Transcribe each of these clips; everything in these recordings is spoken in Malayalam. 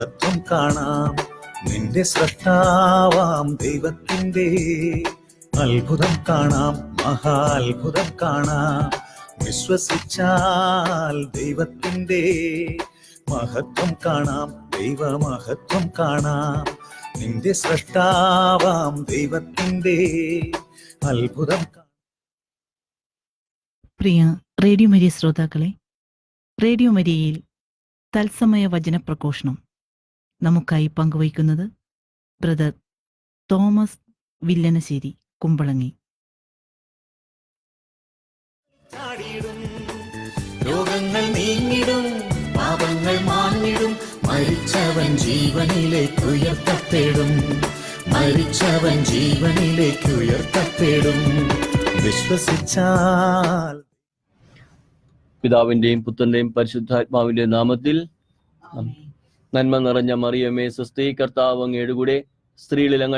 തത്വം കാണാം. നിന്റെ സ്രഷ്ടാവാം ദൈവത്തിന്റെ അത്ഭുതം കാണാം, മഹാത്ഭുതം കാണാം. വിശ്വസിച്ചാൽ ദൈവത്തിന്റെ മഹത്വം കാണാം, ദൈവമഹത്വം കാണാം. നിന്റെ സ്രഷ്ടാവാം ദൈവത്തിന്റെ അത്ഭുതം. പ്രിയ റേഡിയോ മരിയ ശ്രോതാക്കളെ, റേഡിയോ മരിയയിൽ തത്സമയ വചനപ്രഘോഷണം നമുക്കായി പങ്കുവയ്ക്കുന്നത് ബ്രദർ തോമസ് വില്ലനശ്ശേരി, കുമ്പളങ്ങി. രോഗങ്ങൾ നീങ്ങിടും, പാപങ്ങൾ മാഞ്ഞിടും, മരിച്ചവൻ ജീവനിലേക്ക് ഉയർത്തപ്പെടും, മരിച്ചവൻ ജീവനിലേക്ക് ഉയർത്തപ്പെടും. വിശ്വസിച്ചാൽ. പിതാവിന്റെയും പുത്രന്റെയും പരിശുദ്ധാത്മാവിന്റെ നാമത്തിൽ. നന്മ നിറഞ്ഞ മറിയമേ സ്വസ്തി, കർത്താവ് അങ്ങയുടെ കൂടെ സ്ത്രീകളിൽ അങ്ങ്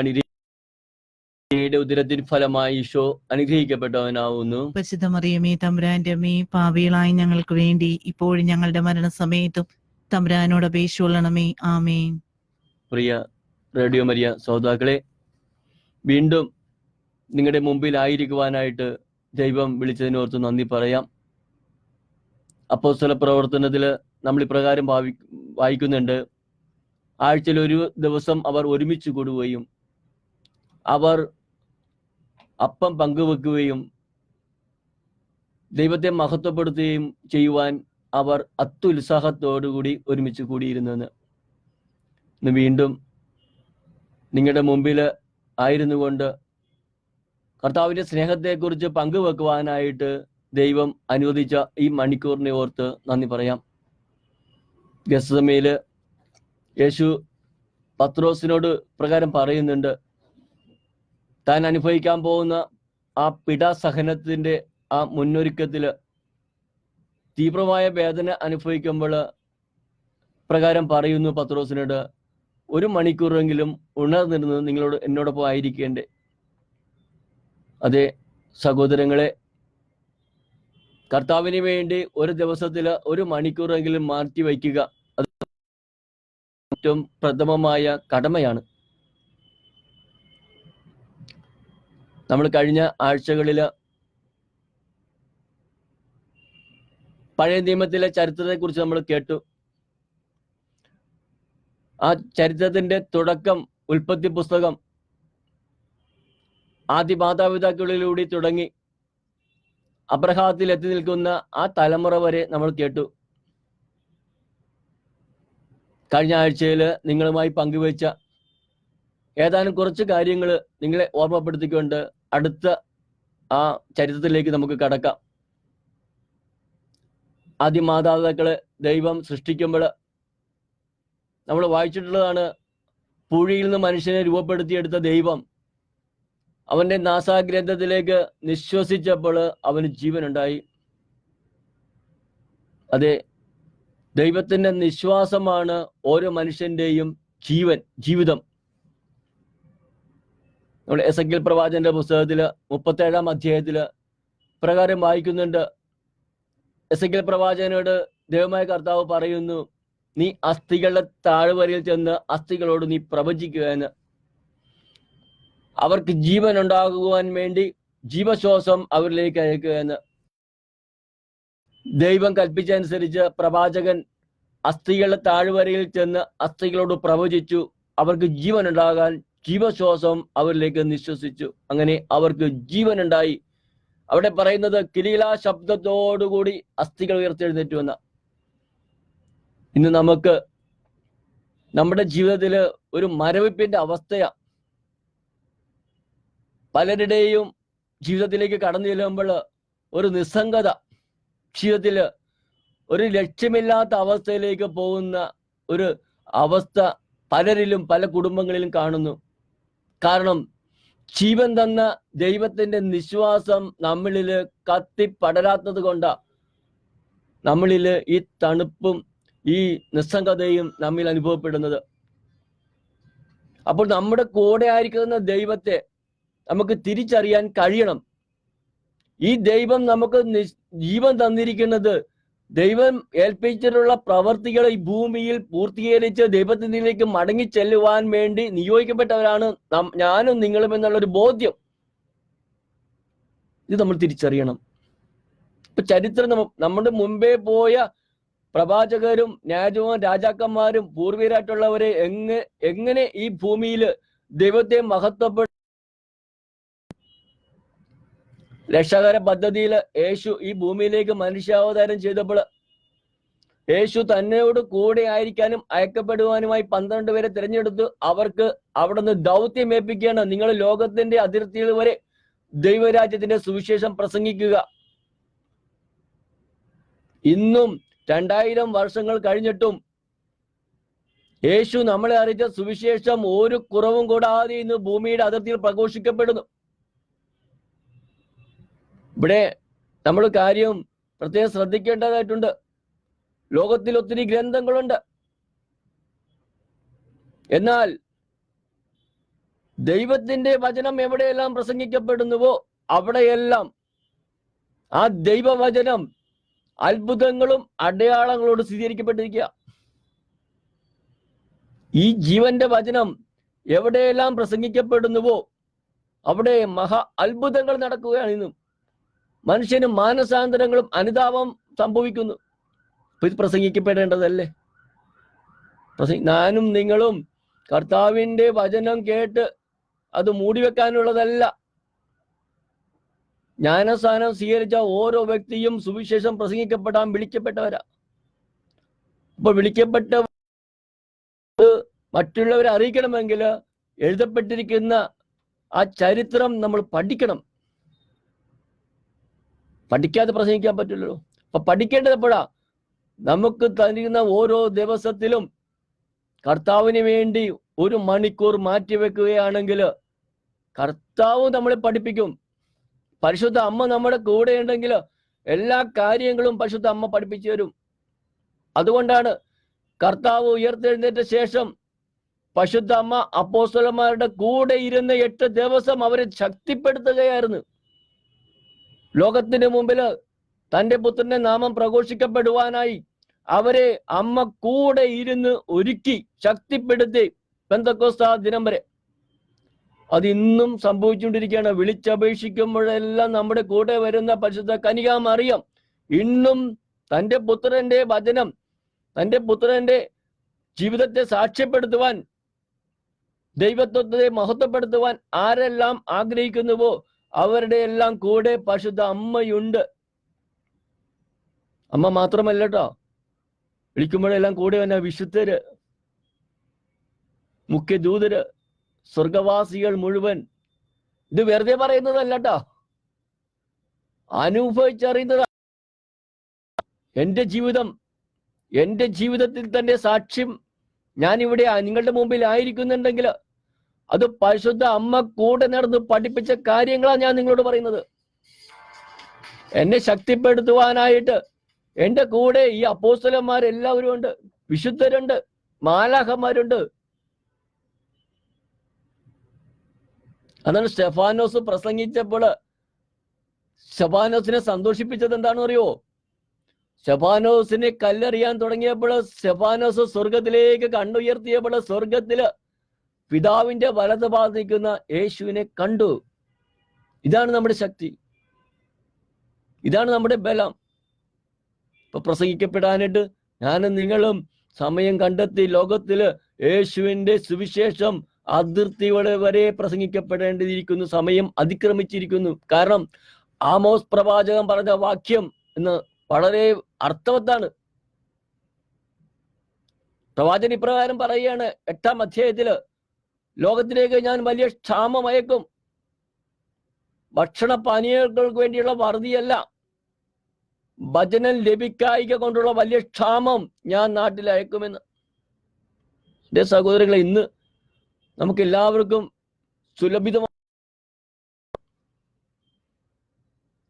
അങ്ങയുടെ ഉദരത്തിന് ഫലമായി ഈശോ അനുഗ്രഹിക്കപ്പെട്ടവനാവുന്നു. പരിശുദ്ധ മറിയമേ തമ്പുരാന്റെ അമ്മേ, പാപികളായ ഞങ്ങൾക്ക് വേണ്ടി ഇപ്പോഴും ഞങ്ങളുടെ മരണസമയത്തും തമ്പുരാനോട് അപേക്ഷിച്ചുകൊള്ളണമേ. ആമേൻ. പ്രിയ റേഡിയോ മരിയ ശ്രോതാക്കളെ, വീണ്ടും നിങ്ങളുടെ മുമ്പിലായിരിക്കുവാനായിട്ട് ദൈവം വിളിച്ചതിനോർത്ത് നന്ദി പറയാം. അപ്പോസ്തല പ്രവർത്തനത്തിൽ നമ്മൾ ഇപ്രകാരം വായിക്കുന്നുണ്ട്: ആഴ്ചയിൽ ഒരു ദിവസം അവർ ഒരുമിച്ച് കൂടുകയും അവർ അപ്പം പങ്കുവെക്കുകയും ദൈവത്തെ മഹത്വപ്പെടുത്തുകയും ചെയ്യുവാൻ അവർ അത്യുത്സാഹത്തോടുകൂടി ഒരുമിച്ച് കൂടിയിരുന്നെന്ന്. ഇന്ന് വീണ്ടും നിങ്ങളുടെ മുമ്പിൽ ആയിരുന്നു കൊണ്ട് കർത്താവിന്റെ സ്നേഹത്തെക്കുറിച്ച് പങ്കുവെക്കുവാനായിട്ട് ദൈവം അനുവദിച്ച ഈ മണിക്കൂറിനെ ഓർത്ത് നന്ദി പറയാം. ഗെത്സമേല് യേശു പത്രോസിനോട് പ്രകാരം പറയുന്നുണ്ട്, താൻ അനുഭവിക്കാൻ പോകുന്ന ആ പിടാസഹനത്തിന്റെ ആ മുന്നൊരുക്കത്തില് തീവ്രമായ വേദന അനുഭവിക്കുമ്പോൾ പ്രകാരം പറയുന്നു പത്രോസിനോട്, 1 മണിക്കൂറെങ്കിലും ഉണർന്നിരുന്ന് നിങ്ങളോട് എന്നോടൊപ്പം ആയിരിക്കേണ്ടേ. അതെ സഹോദരങ്ങളെ, കർത്താവിന് വേണ്ടി ഒരു ദിവസത്തിൽ 1 മണിക്കൂറെങ്കിലും മാറ്റി വയ്ക്കുക, അത് ഏറ്റവും പ്രഥമമായ കടമയാണ്. നമ്മൾ കഴിഞ്ഞ ആഴ്ചകളിൽ പഴയ നിയമത്തിലെ ചരിത്രത്തെക്കുറിച്ച് നമ്മൾ കേട്ടു. ആ ചരിത്രത്തിന്റെ തുടക്കം ഉൽപ്പത്തി പുസ്തകം ആദ്യ മാതാപിതാക്കളിലൂടെ തുടങ്ങി അബ്രഹാത്തിൽ എത്തി നിൽക്കുന്ന ആ തലമുറ വരെ നമ്മൾ കേട്ടു. കഴിഞ്ഞ ആഴ്ചയിൽ നിങ്ങളുമായി പങ്കുവെച്ച ഏതാനും കുറച്ച് കാര്യങ്ങൾ നിങ്ങളെ ഓർമ്മപ്പെടുത്തിക്കൊണ്ട് അടുത്ത ആ ചരിത്രത്തിലേക്ക് നമുക്ക് കടക്കാം. ആദ്യ മാതാപിതാക്കളെ ദൈവം സൃഷ്ടിക്കുമ്പോൾ നമ്മൾ വായിച്ചിട്ടുള്ളതാണ്, പൂഴിയിൽ നിന്ന് മനുഷ്യനെ രൂപപ്പെടുത്തിയെടുത്ത ദൈവം അവന്റെ നാസാഗ്രന്ഥത്തിലേക്ക് നിശ്വസിച്ചപ്പോൾ അവന് ജീവനുണ്ടായി. അതെ, ദൈവത്തിന്റെ നിശ്വാസമാണ് ഓരോ മനുഷ്യന്റെയും ജീവിതം. നമ്മൾ എസെക്കിയേൽ പ്രവാചകന്റെ പുസ്തകത്തില് 37-ാം അധ്യായത്തില് പ്രകാരം വായിക്കുന്നുണ്ട്. എസെക്കിയേൽ പ്രവാചകനോട് ദൈവമായ കർത്താവ് പറയുന്നു, നീ അസ്ഥികളുടെ താഴ്വരയിൽ ചെന്ന് അസ്ഥികളോട് നീ പ്രവചിക്കുക എന്ന്. അവർക്ക് ജീവൻ ഉണ്ടാകുവാൻ വേണ്ടി ജീവശ്വാസം അവരിലേക്ക് അയക്കുക എന്ന് ദൈവം കൽപ്പിച്ചനുസരിച്ച് പ്രവാചകൻ അസ്ഥികളുടെ താഴ്വരയിൽ ചെന്ന് അസ്ഥികളോട് പ്രവചിച്ചു. അവർക്ക് ജീവൻ ഉണ്ടാകാൻ ജീവശ്വാസം അവരിലേക്ക് നിശ്വസിച്ചു. അങ്ങനെ അവർക്ക് ജീവൻ ഉണ്ടായി. അവിടെ പറയുന്നത് കിലീല ശബ്ദത്തോടുകൂടി അസ്ഥികൾ ഉയർത്തെഴുന്നേറ്റുവെന്ന. ഇന്ന് നമുക്ക് നമ്മുടെ ജീവിതത്തിൽ ഒരു മരവിപ്പിന്റെ അവസ്ഥയാണ്. പലരുടെയും ജീവിതത്തിലേക്ക് കടന്നു ചെല്ലുമ്പോൾ ഒരു നിസ്സംഗത, ജീവിതത്തിൽ ഒരു ലക്ഷ്യമില്ലാത്ത അവസ്ഥയിലേക്ക് പോകുന്ന ഒരു അവസ്ഥ പലരിലും പല കുടുംബങ്ങളിലും കാണുന്നു. കാരണം ജീവൻ തന്ന ദൈവത്തിന്റെ നിശ്വാസം നമ്മളിൽ കത്തിപ്പടരാത്തത് കൊണ്ടാ നമ്മളിൽ ഈ തണുപ്പും ഈ നിസ്സംഗതയും നമ്മിൽ അനുഭവപ്പെടുന്നത്. അപ്പോൾ നമ്മുടെ കൂടെ ആയിരിക്കുന്ന ദൈവത്തെ നമുക്ക് തിരിച്ചറിയാൻ കഴിയണം. ഈ ദൈവം നമുക്ക് ജീവൻ തന്നിരിക്കുന്നത് ദൈവം ഏൽപ്പിച്ചിട്ടുള്ള പ്രവർത്തികൾ ഈ ഭൂമിയിൽ പൂർത്തീകരിച്ച് ദൈവത്തിലേക്ക് മടങ്ങി ചെല്ലുവാൻ വേണ്ടി നിയോഗിക്കപ്പെട്ടവരാണ് ഞാനും നിങ്ങളും എന്നുള്ളൊരു ബോധ്യം ഇത് നമ്മൾ തിരിച്ചറിയണം. ഇപ്പൊ ചരിത്രം നമ്മുടെ മുമ്പേ പോയ പ്രവാചകരും രാജാക്കന്മാരും പൂർവീകരായിട്ടുള്ളവരെ എങ്ങനെ ഈ ഭൂമിയിൽ ദൈവത്തെ മഹത്വപ്പെട്ട രക്ഷാകര പദ്ധതിയിൽ യേശു ഈ ഭൂമിയിലേക്ക് മനുഷ്യാവതാരം ചെയ്തപ്പോൾ യേശു തന്നോട് കൂടെ ആയിരിക്കാനും അയക്കപ്പെടുവാനുമായി 12 പേരെ തിരഞ്ഞെടുത്തു. അവർക്ക് അവിടുന്ന് ദൗത്യം ഏൽപ്പിക്കുകയാണ്. നിങ്ങൾ ലോകത്തിന്റെ അതിർത്തികൾ വരെ ദൈവരാജ്യത്തിന്റെ സുവിശേഷം പ്രസംഗിക്കുക. ഇന്നും 2000 വർഷങ്ങൾ കഴിഞ്ഞിട്ടും യേശു നമ്മളെ അറിയിച്ച സുവിശേഷം ഒരു കുറവും കൂടാതെ ഇന്ന് ഭൂമിയുടെ അതിർത്തിയിൽ പ്രഘോഷിക്കപ്പെടുന്നു. ഇവിടെ നമ്മൾ കാര്യം പ്രത്യേകം ശ്രദ്ധിക്കേണ്ടതായിട്ടുണ്ട്. ലോകത്തിൽ ഒത്തിരി ഗ്രന്ഥങ്ങളുണ്ട്. എന്നാൽ ദൈവത്തിന്റെ വചനം എവിടെയെല്ലാം പ്രസംഗിക്കപ്പെടുന്നുവോ അവിടെയെല്ലാം ആ ദൈവവചനം അത്ഭുതങ്ങളും അടയാളങ്ങളോട് സ്ഥിരീകരിക്കപ്പെട്ടിരിക്കുക. ഈ ജീവന്റെ വചനം എവിടെയെല്ലാം പ്രസംഗിക്കപ്പെടുന്നുവോ അവിടെ മഹാ അത്ഭുതങ്ങൾ നടക്കുകയാണ്. ഇന്നും മനുഷ്യന് മാനസാന്തരങ്ങളും അനുതാപം സംഭവിക്കുന്നു. അപ്പൊ ഇത് പ്രസംഗിക്കപ്പെടേണ്ടതല്ലേ? ഞാനും നിങ്ങളും കർത്താവിന്റെ വചനം കേട്ട് അത് മൂടിവെക്കാനുള്ളതല്ല. ജ്ഞാനസ്ഥാനം സ്വീകരിച്ച ഓരോ വ്യക്തിയും സുവിശേഷം പ്രസംഗിക്കപ്പെടാൻ വിളിക്കപ്പെട്ടവരാ. അപ്പൊ വിളിക്കപ്പെട്ട മറ്റുള്ളവരെ അറിയിക്കണമെങ്കിൽ എഴുതപ്പെട്ടിരിക്കുന്ന ആ ചരിത്രം നമ്മൾ പഠിക്കണം. പഠിക്കാതെ പ്രസംഗിക്കാൻ പറ്റില്ലല്ലോ. അപ്പൊ പഠിക്കേണ്ടത് എപ്പോഴാ? നമുക്ക് തരുന്ന ഓരോ ദിവസത്തിലും കർത്താവിന് വേണ്ടി 1 മണിക്കൂർ മാറ്റിവെക്കുകയാണെങ്കിൽ കർത്താവ് നമ്മളെ പഠിപ്പിക്കും. പരിശുദ്ധ അമ്മ നമ്മുടെ കൂടെ ഉണ്ടെങ്കിൽ എല്ലാ കാര്യങ്ങളും പരിശുദ്ധ അമ്മ പഠിപ്പിച്ചു തരും. അതുകൊണ്ടാണ് കർത്താവ് ഉയർത്തെഴുന്നേറ്റ ശേഷം പരിശുദ്ധ അമ്മ അപ്പോസ്തലന്മാരുടെ കൂടെ ഇരുന്ന് 8 ദിവസം അവരെ ശക്തിപ്പെടുത്തുകയായിരുന്നു. ലോകത്തിന് മുമ്പിൽ തന്റെ പുത്രന്റെ നാമം പ്രഘോഷിക്കപ്പെടുവാനായി അവരെ അമ്മ കൂടെ ഇരുന്ന് ഒരുക്കി ശക്തിപ്പെടുത്തി പെന്തക്കോസ്താ ദിനം വരെ. അത് ഇന്നും സംഭവിച്ചുകൊണ്ടിരിക്കുകയാണ്. വിളിച്ചപേക്ഷിക്കുമ്പോഴെല്ലാം നമ്മുടെ കൂടെ വരുന്ന പരിശുദ്ധ കന്യകാ മറിയം ഇന്നും തന്റെ പുത്രന്റെ വചനം, തന്റെ പുത്രന്റെ ജീവിതത്തെ സാക്ഷ്യപ്പെടുത്തുവാൻ, ദൈവത്വത്തെ മഹത്വപ്പെടുത്തുവാൻ ആരെല്ലാം ആഗ്രഹിക്കുന്നുവോ അവരുടെ എല്ലാം കൂടെ പരിശുദ്ധ അമ്മയുണ്ട്. അമ്മ മാത്രമല്ല കേട്ടോ, വിളിക്കുമ്പോഴെല്ലാം കൂടെ വന്ന വിശുദ്ധര്, മുഖ്യദൂതര്, സ്വർഗവാസികൾ മുഴുവൻ. ഇത് വെറുതെ പറയുന്നതല്ല കേട്ടോ, അനുഭവിച്ചറിയുന്നത്. എന്റെ ജീവിതത്തിൽ തന്നെ സാക്ഷ്യം ഞാനിവിടെ നിങ്ങളുടെ മുമ്പിൽ ആയിരിക്കുന്നുണ്ടെങ്കിൽ അത് പരിശുദ്ധ അമ്മ കൂടെ നടന്ന് പഠിപ്പിച്ച കാര്യങ്ങളാണ് ഞാൻ നിങ്ങളോട് പറയുന്നത്. എന്നെ ശക്തിപ്പെടുത്തുവാനായിട്ട് എന്റെ കൂടെ ഈ അപ്പോസ്തലന്മാരെല്ലാവരും ഉണ്ട്, വിശുദ്ധരുണ്ട്, മാലാഖമാരുണ്ട്. അതാണ് സ്റ്റെഫാനോസ് പ്രസംഗിച്ചപ്പോൾ സ്റ്റെഫാനോസിനെ സന്തോഷിപ്പിച്ചത് എന്താണെന്ന് അറിയോ? സ്റ്റെഫാനോസിനെ കല്ലെറിയാൻ തുടങ്ങിയപ്പോൾ സ്റ്റെഫാനോസ് സ്വർഗത്തിലേക്ക് കണ്ണുയർത്തിയപ്പോൾ സ്വർഗത്തില് പിതാവിന്റെ വലത് ഭാഗത്ത് നിൽക്കുന്ന യേശുവിനെ കണ്ടു. ഇതാണ് നമ്മുടെ ശക്തി, ഇതാണ് നമ്മുടെ ബലം. ഇപ്പൊ പ്രസംഗിക്കപ്പെടാനായിട്ട് ഞാനും നിങ്ങളും സമയം കണ്ടെത്തി ലോകത്തില് യേശുവിന്റെ സുവിശേഷം അതിർത്തികളെ വരെ പ്രസംഗിക്കപ്പെടേണ്ടിയിരിക്കുന്നു. സമയം അതിക്രമിച്ചിരിക്കുന്നു. കാരണം ആമോസ് പ്രവാചകൻ പറഞ്ഞ വാക്യം എന്ന് വളരെ അർത്ഥവത്താണ്. പ്രവാചകൻ ഇപ്രകാരം പറയുകയാണ് 8-ാം അധ്യായത്തില്, ലോകത്തിലേക്ക് ഞാൻ വലിയ ക്ഷാമം അയക്കും. ഭക്ഷണ പാനീയങ്ങൾക്ക് വേണ്ടിയുള്ള വറുതിയല്ല, വചനം ലഭിക്കായിക കൊണ്ടുള്ള വലിയ ക്ഷാമം ഞാൻ നാട്ടിൽ അയക്കുമെന്ന്. എന്റെ സഹോദരങ്ങളെ, ഇന്ന് നമുക്ക് എല്ലാവർക്കും സുലഭിതമായ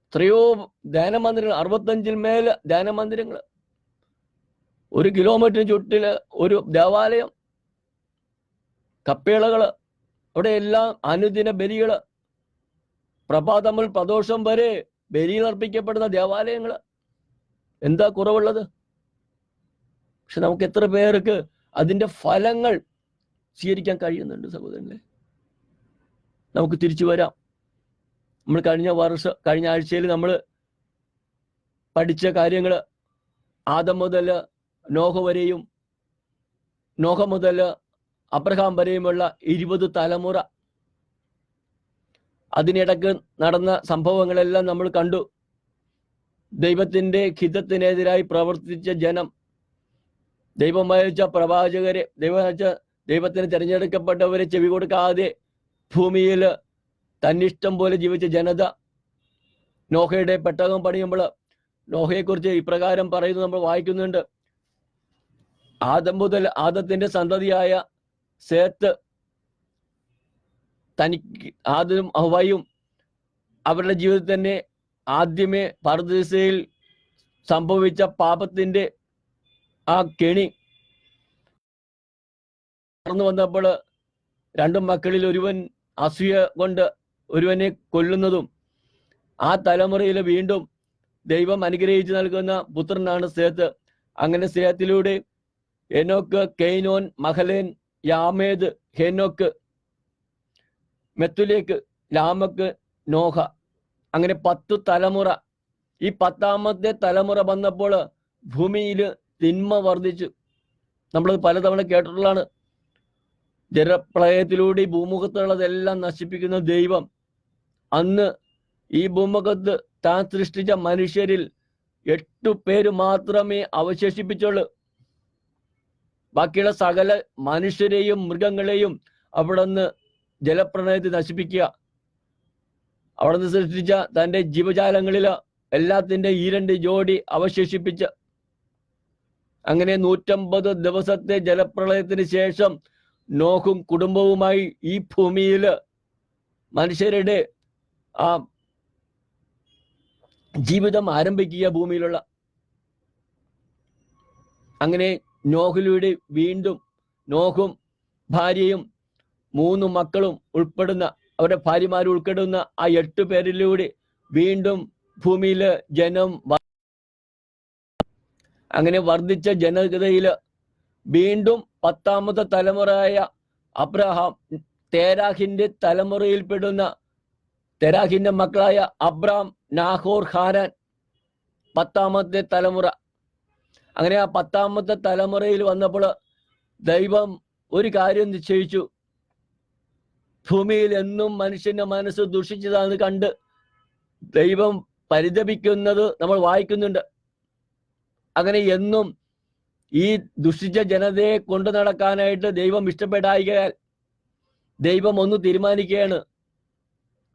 എത്രയോ ധ്യാനമന്ദിരങ്ങൾ, 65-ൽ മേൽ ധ്യാനമന്ദിരങ്ങൾ, 1 കിലോമീറ്ററിന് ചുറ്റില് ഒരു ദേവാലയം, കപ്പേളകള്, അവിടെ എല്ലാം അനുദിന ബലികള്, പ്രഭാതം മുതൽ പ്രദോഷം വരെ ബലികൾ അർപ്പിക്കപ്പെടുന്ന ദേവാലയങ്ങള്. എന്താ കുറവുള്ളത്? പക്ഷെ നമുക്ക് എത്ര പേർക്ക് അതിന്റെ ഫലങ്ങൾ സ്വീകരിക്കാൻ കഴിയുന്നുണ്ട് സഹോദരങ്ങളെ? നമുക്ക് തിരിച്ചു വരാം. നമ്മൾ കഴിഞ്ഞ ആഴ്ചയിൽ നമ്മൾ പഠിച്ച കാര്യങ്ങൾ, ആദം മുതൽ നോഹ വരെയും നോഹ മുതൽ അബ്രഹാം വരെയുമുള്ള 20 തലമുറ, അതിനിടക്ക് നടന്ന സംഭവങ്ങളെല്ലാം നമ്മൾ കണ്ടു. ദൈവത്തിന്റെ ഹിതത്തിനെതിരായി പ്രവർത്തിച്ച ജനം, ദൈവം അയച്ച പ്രവാചകരെ, ദൈവത്തിന് തിരഞ്ഞെടുക്കപ്പെട്ടവരെ ചെവി കൊടുക്കാതെ ഭൂമിയിൽ തന്നിഷ്ടം പോലെ ജീവിച്ച ജനത, നോഹയുടെ പെട്ടകം പണിയുമ്പോൾ നോഹയെക്കുറിച്ച് ഇപ്രകാരം പറയുന്നത് നമ്മൾ വായിക്കുന്നുണ്ട്. ആദത്തിന്റെ സന്തതിയായ സേത്ത്, ആദവും ഹവ്വയും അവരുടെ ജീവിതത്തിൽ തന്നെ ആദ്യമേ പർദീസയിൽ സംഭവിച്ച പാപത്തിന്റെ ആ കെണി കടന്നു വന്നപ്പോൾ 2 മക്കളിൽ ഒരുവൻ അസൂയ കൊണ്ട് ഒരുവനെ കൊല്ലുന്നതും, ആ തലമുറയിൽ വീണ്ടും ദൈവം അനുഗ്രഹിച്ചു നൽകുന്ന പുത്രനാണ് സേത്ത്. അങ്ങനെ സേത്തിലൂടെ എനോക്ക്, കെയ്നോൻ, മഹലേൻ, യാമേദ്, ഹെനോക്ക്, മെത്തുലേക്ക്, ലാമക്ക്, നോഹ, അങ്ങനെ 10 തലമുറ. ഈ 10ാമത്തെ തലമുറ വന്നപ്പോൾ ഭൂമിയിൽ തിന്മ വർദ്ധിച്ചു. നമ്മൾ പലതവണ കേട്ടിട്ടുള്ളതാണ്. ജലപ്രളയത്തിലൂടെ ഭൂമുഖത്തുള്ളതെല്ലാം നശിപ്പിക്കുന്ന ദൈവം അന്ന് ഈ ഭൂമുഖത്ത് താൻ സൃഷ്ടിച്ച മനുഷ്യരിൽ 8 പേര് മാത്രമേ അവശേഷിപ്പിച്ചുള്ളൂ. ബാക്കിയുള്ള സകല മനുഷ്യരെയും മൃഗങ്ങളെയും അവിടുന്ന് ജലപ്രളയത്തിൽ നശിപ്പിക്കുക. അവിടുന്ന് സൃഷ്ടിച്ച തൻ്റെ ജീവജാലങ്ങളിൽ എല്ലാത്തിൻ്റെ 2 ജോഡി അവശേഷിപ്പിച്ച്, അങ്ങനെ 150 ദിവസത്തെ ജലപ്രളയത്തിന് ശേഷം നോഹും കുടുംബവുമായി ഈ ഭൂമിയിൽ മനുഷ്യരുടെ ആ ജീവിതം ആരംഭിക്കുക ഭൂമിയിലുള്ള. അങ്ങനെ നോഹിലൂടെ വീണ്ടും നോഹും ഭാര്യയും 3 മക്കളും ഉൾപ്പെടുന്ന, അവരുടെ ഭാര്യമാരും ഉൾപ്പെടുന്ന ആ 8 പേരിലൂടെ വീണ്ടും ഭൂമിയിൽ ജനം, അങ്ങനെ വർദ്ധിച്ച ജനതയിൽ വീണ്ടും 10ാമത്തെ തലമുറയായ അബ്രഹാം, തേരാഹിന്റെ തലമുറയിൽപ്പെടുന്ന തെരാഹിന്റെ മക്കളായ അബ്രാം, നാഹോർ, ഹാരാൻ 10ാമത്തെ തലമുറ. അങ്ങനെ ആ 10ാമത്തെ തലമുറയിൽ വന്നപ്പോൾ ദൈവം ഒരു കാര്യം നിശ്ചയിച്ചു. ഭൂമിയിൽ എന്നും മനുഷ്യന്റെ മനസ്സ് ദുഷിച്ചതാണെന്ന് കണ്ട് ദൈവം പരിതപിക്കുന്നത് നമ്മൾ വായിക്കുന്നുണ്ട്. അങ്ങനെ എന്നും ഈ ദുഷിച്ച ജനതയെ കൊണ്ടു നടക്കാനായിട്ട് ദൈവം ഇഷ്ടപ്പെടായികയാൽ ദൈവം ഒന്ന് തീരുമാനിക്കുകയാണ്.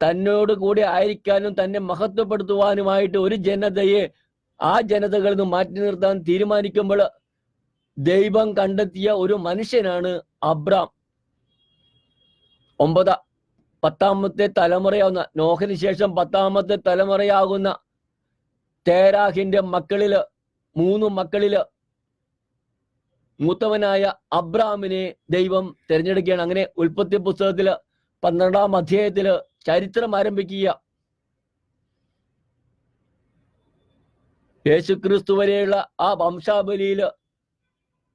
തന്നോട് കൂടി ആയിരിക്കാനും തന്നെ മഹത്വപ്പെടുത്തുവാനുമായിട്ട് ഒരു ജനതയെ ആ ജനതകളിൽ നിന്ന് മാറ്റി നിർത്താൻ തീരുമാനിക്കുമ്പോൾ ദൈവം കണ്ടെത്തിയ ഒരു മനുഷ്യനാണ് അബ്രാം. 10ാമത്തെ തലമുറയാവുന്ന, നോഹിന് ശേഷം 10ാമത്തെ തലമുറയാകുന്ന തേരാഹിന്റെ മക്കളില് 3 മക്കളില് മൂത്തവനായ അബ്രാമിനെ ദൈവം തിരഞ്ഞെടുക്കുകയാണ്. അങ്ങനെ ഉൽപ്പത്തി പുസ്തകത്തില് 12ാം അധ്യായത്തില് ചരിത്രം ആരംഭിക്കുക. യേശുക്രിസ്തു വരെയുള്ള ആ വംശാവലിയിൽ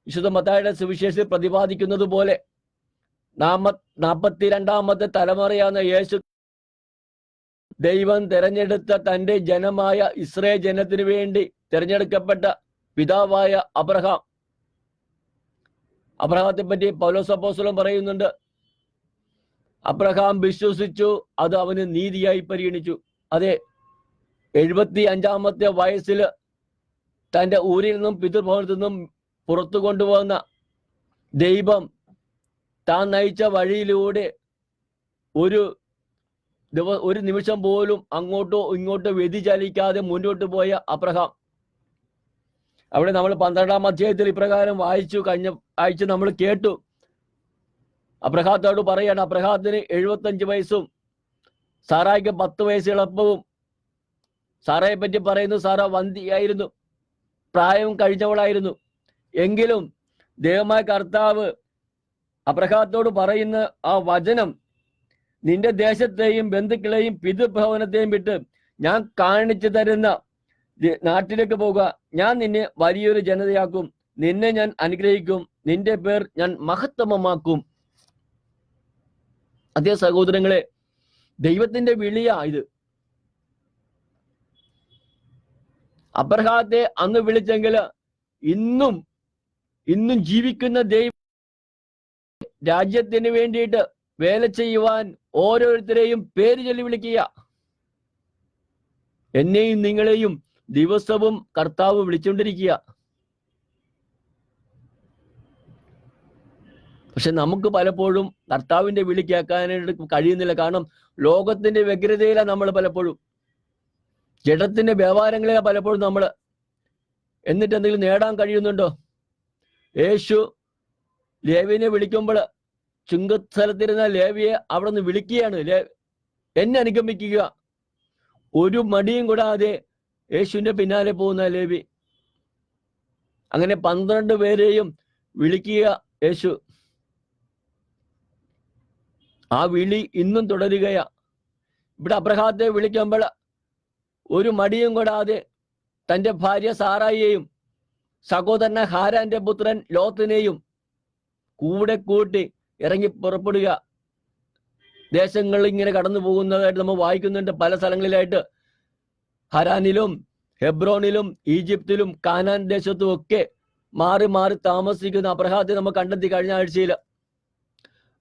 വിശുദ്ധ മത്തായിയുടെ സുവിശേഷത്തിൽ പ്രതിപാദിക്കുന്നത് പോലെ 42ാമത്തെ തലമുറയാണ് യേശു. ദൈവം തെരഞ്ഞെടുത്ത തൻ്റെ ജനമായ ഇസ്രായേൽ ജനത്തിനു വേണ്ടി തിരഞ്ഞെടുക്കപ്പെട്ട പിതാവായ അബ്രഹാം. അബ്രഹാത്തെ പറ്റി പൗലോസ് അപ്പോസ്തലൻ പറയുന്നുണ്ട്, അബ്രഹാം വിശ്വസിച്ചു, അത് അവന് നീതിയായി പരിഗണിച്ചു. അതെ, 75ാമത്തെ വയസ്സിൽ തൻ്റെ ഊരിൽ നിന്നും പിതൃഭവനത്തിൽ നിന്നും പുറത്തു കൊണ്ടുപോകുന്ന ദൈവം താൻ നയിച്ച വഴിയിലൂടെ ഒരു നിമിഷം പോലും അങ്ങോട്ടോ ഇങ്ങോട്ടോ വ്യതിചലിക്കാതെ മുന്നോട്ട് പോയ അബ്രഹാം. അവിടെ നമ്മൾ 12ാം അധ്യായത്തിൽ ഇപ്രകാരം വായിച്ചു. കഴിഞ്ഞ ആഴ്ച നമ്മൾ കേട്ടു. അബ്രഹാത്തോട് പറയാണ്, അബ്രഹാത്തിന് 75 വയസ്സും സാറായിക്ക് 10 വയസ്സ് എളുപ്പവും. സാറയെ പറ്റി പറയുന്നു, സാറ വന്ധ്യയായിരുന്നു, പ്രായം കഴിഞ്ഞവളായിരുന്നു. എങ്കിലും ദൈവമായ കർത്താവ് അബ്രഹാത്തോട് പറയുന്ന ആ വചനം, നിന്റെ ദേശത്തെയും ബന്ധുക്കളെയും പിതൃഭവനത്തെയും വിട്ട് ഞാൻ കാണിച്ചു തരുന്ന നാട്ടിലേക്ക് പോകുക, ഞാൻ നിന്നെ വലിയൊരു ജനതയാക്കും, നിന്നെ ഞാൻ അനുഗ്രഹിക്കും, നിന്റെ പേർ ഞാൻ മഹത്തമമാക്കും. അതേ സഹോദരങ്ങളെ, ദൈവത്തിന്റെ വിളിയാ ഇത്. അബ്രഹാത്തെ അന്ന് വിളിച്ചെങ്കിൽ ഇന്നും ജീവിക്കുന്ന ദൈവം രാജ്യത്തിന് വേണ്ടിയിട്ട് വേല ചെയ്യുവാൻ ഓരോരുത്തരെയും പേര് ചൊല്ലി വിളിക്കുക. എന്നെയും നിങ്ങളെയും ദിവസവും കർത്താവ് വിളിച്ചുകൊണ്ടിരിക്കുക. പക്ഷെ നമുക്ക് പലപ്പോഴും കർത്താവിന്റെ വിളി കേൾക്കാനായിട്ട് കഴിയുന്നില്ല. കാരണം ലോകത്തിന്റെ വ്യഗ്രതയിലാണ് നമ്മൾ പലപ്പോഴും, ജഡത്തിന്റെ വ്യാപാരങ്ങളിലാണ് പലപ്പോഴും നമ്മൾ. എന്നിട്ട് എന്തെങ്കിലും നേടാൻ കഴിയുന്നുണ്ടോ? യേശു ലേവിനെ വിളിക്കുമ്പോൾ ചുങ്കസ്ഥലത്തിരുന്ന ലേവിയെ അവിടെ നിന്ന് വിളിക്കുകയാണ്, എന്നെ അനുഗമിക്കുക. ഒരു മടിയും കൂടാതെ യേശുവിന്റെ പിന്നാലെ പോകുന്ന ലേവി. അങ്ങനെ 12 പേരെയും വിളിക്കുക യേശു. ആ വിളി ഇന്നും തുടരുകയാ. ഇവിടെ അബ്രഹാത്തെ വിളിക്കുമ്പോൾ ഒരു മടിയും കൂടാതെ തന്റെ ഭാര്യ സാറായിയെയും സഹോദരൻ ഹാരാന്റെ പുത്രൻ ലോത്തിനെയും കൂടെ കൂട്ടി ഇറങ്ങി പുറപ്പെടുക. ദേശങ്ങളിൽ ഇങ്ങനെ കടന്നു പോകുന്നതായിട്ട് നമ്മൾ വായിക്കുന്നുണ്ട്. പല സ്ഥലങ്ങളിലായിട്ട് ഹരാനിലും ഹെബ്രോണിലും ഈജിപ്തിലും കാനാൻ ദേശത്തും ഒക്കെ മാറി മാറി താമസിക്കുന്ന അബ്രഹാത്തെ നമ്മൾ കണ്ടെത്തി കഴിഞ്ഞ ആഴ്ചയിൽ.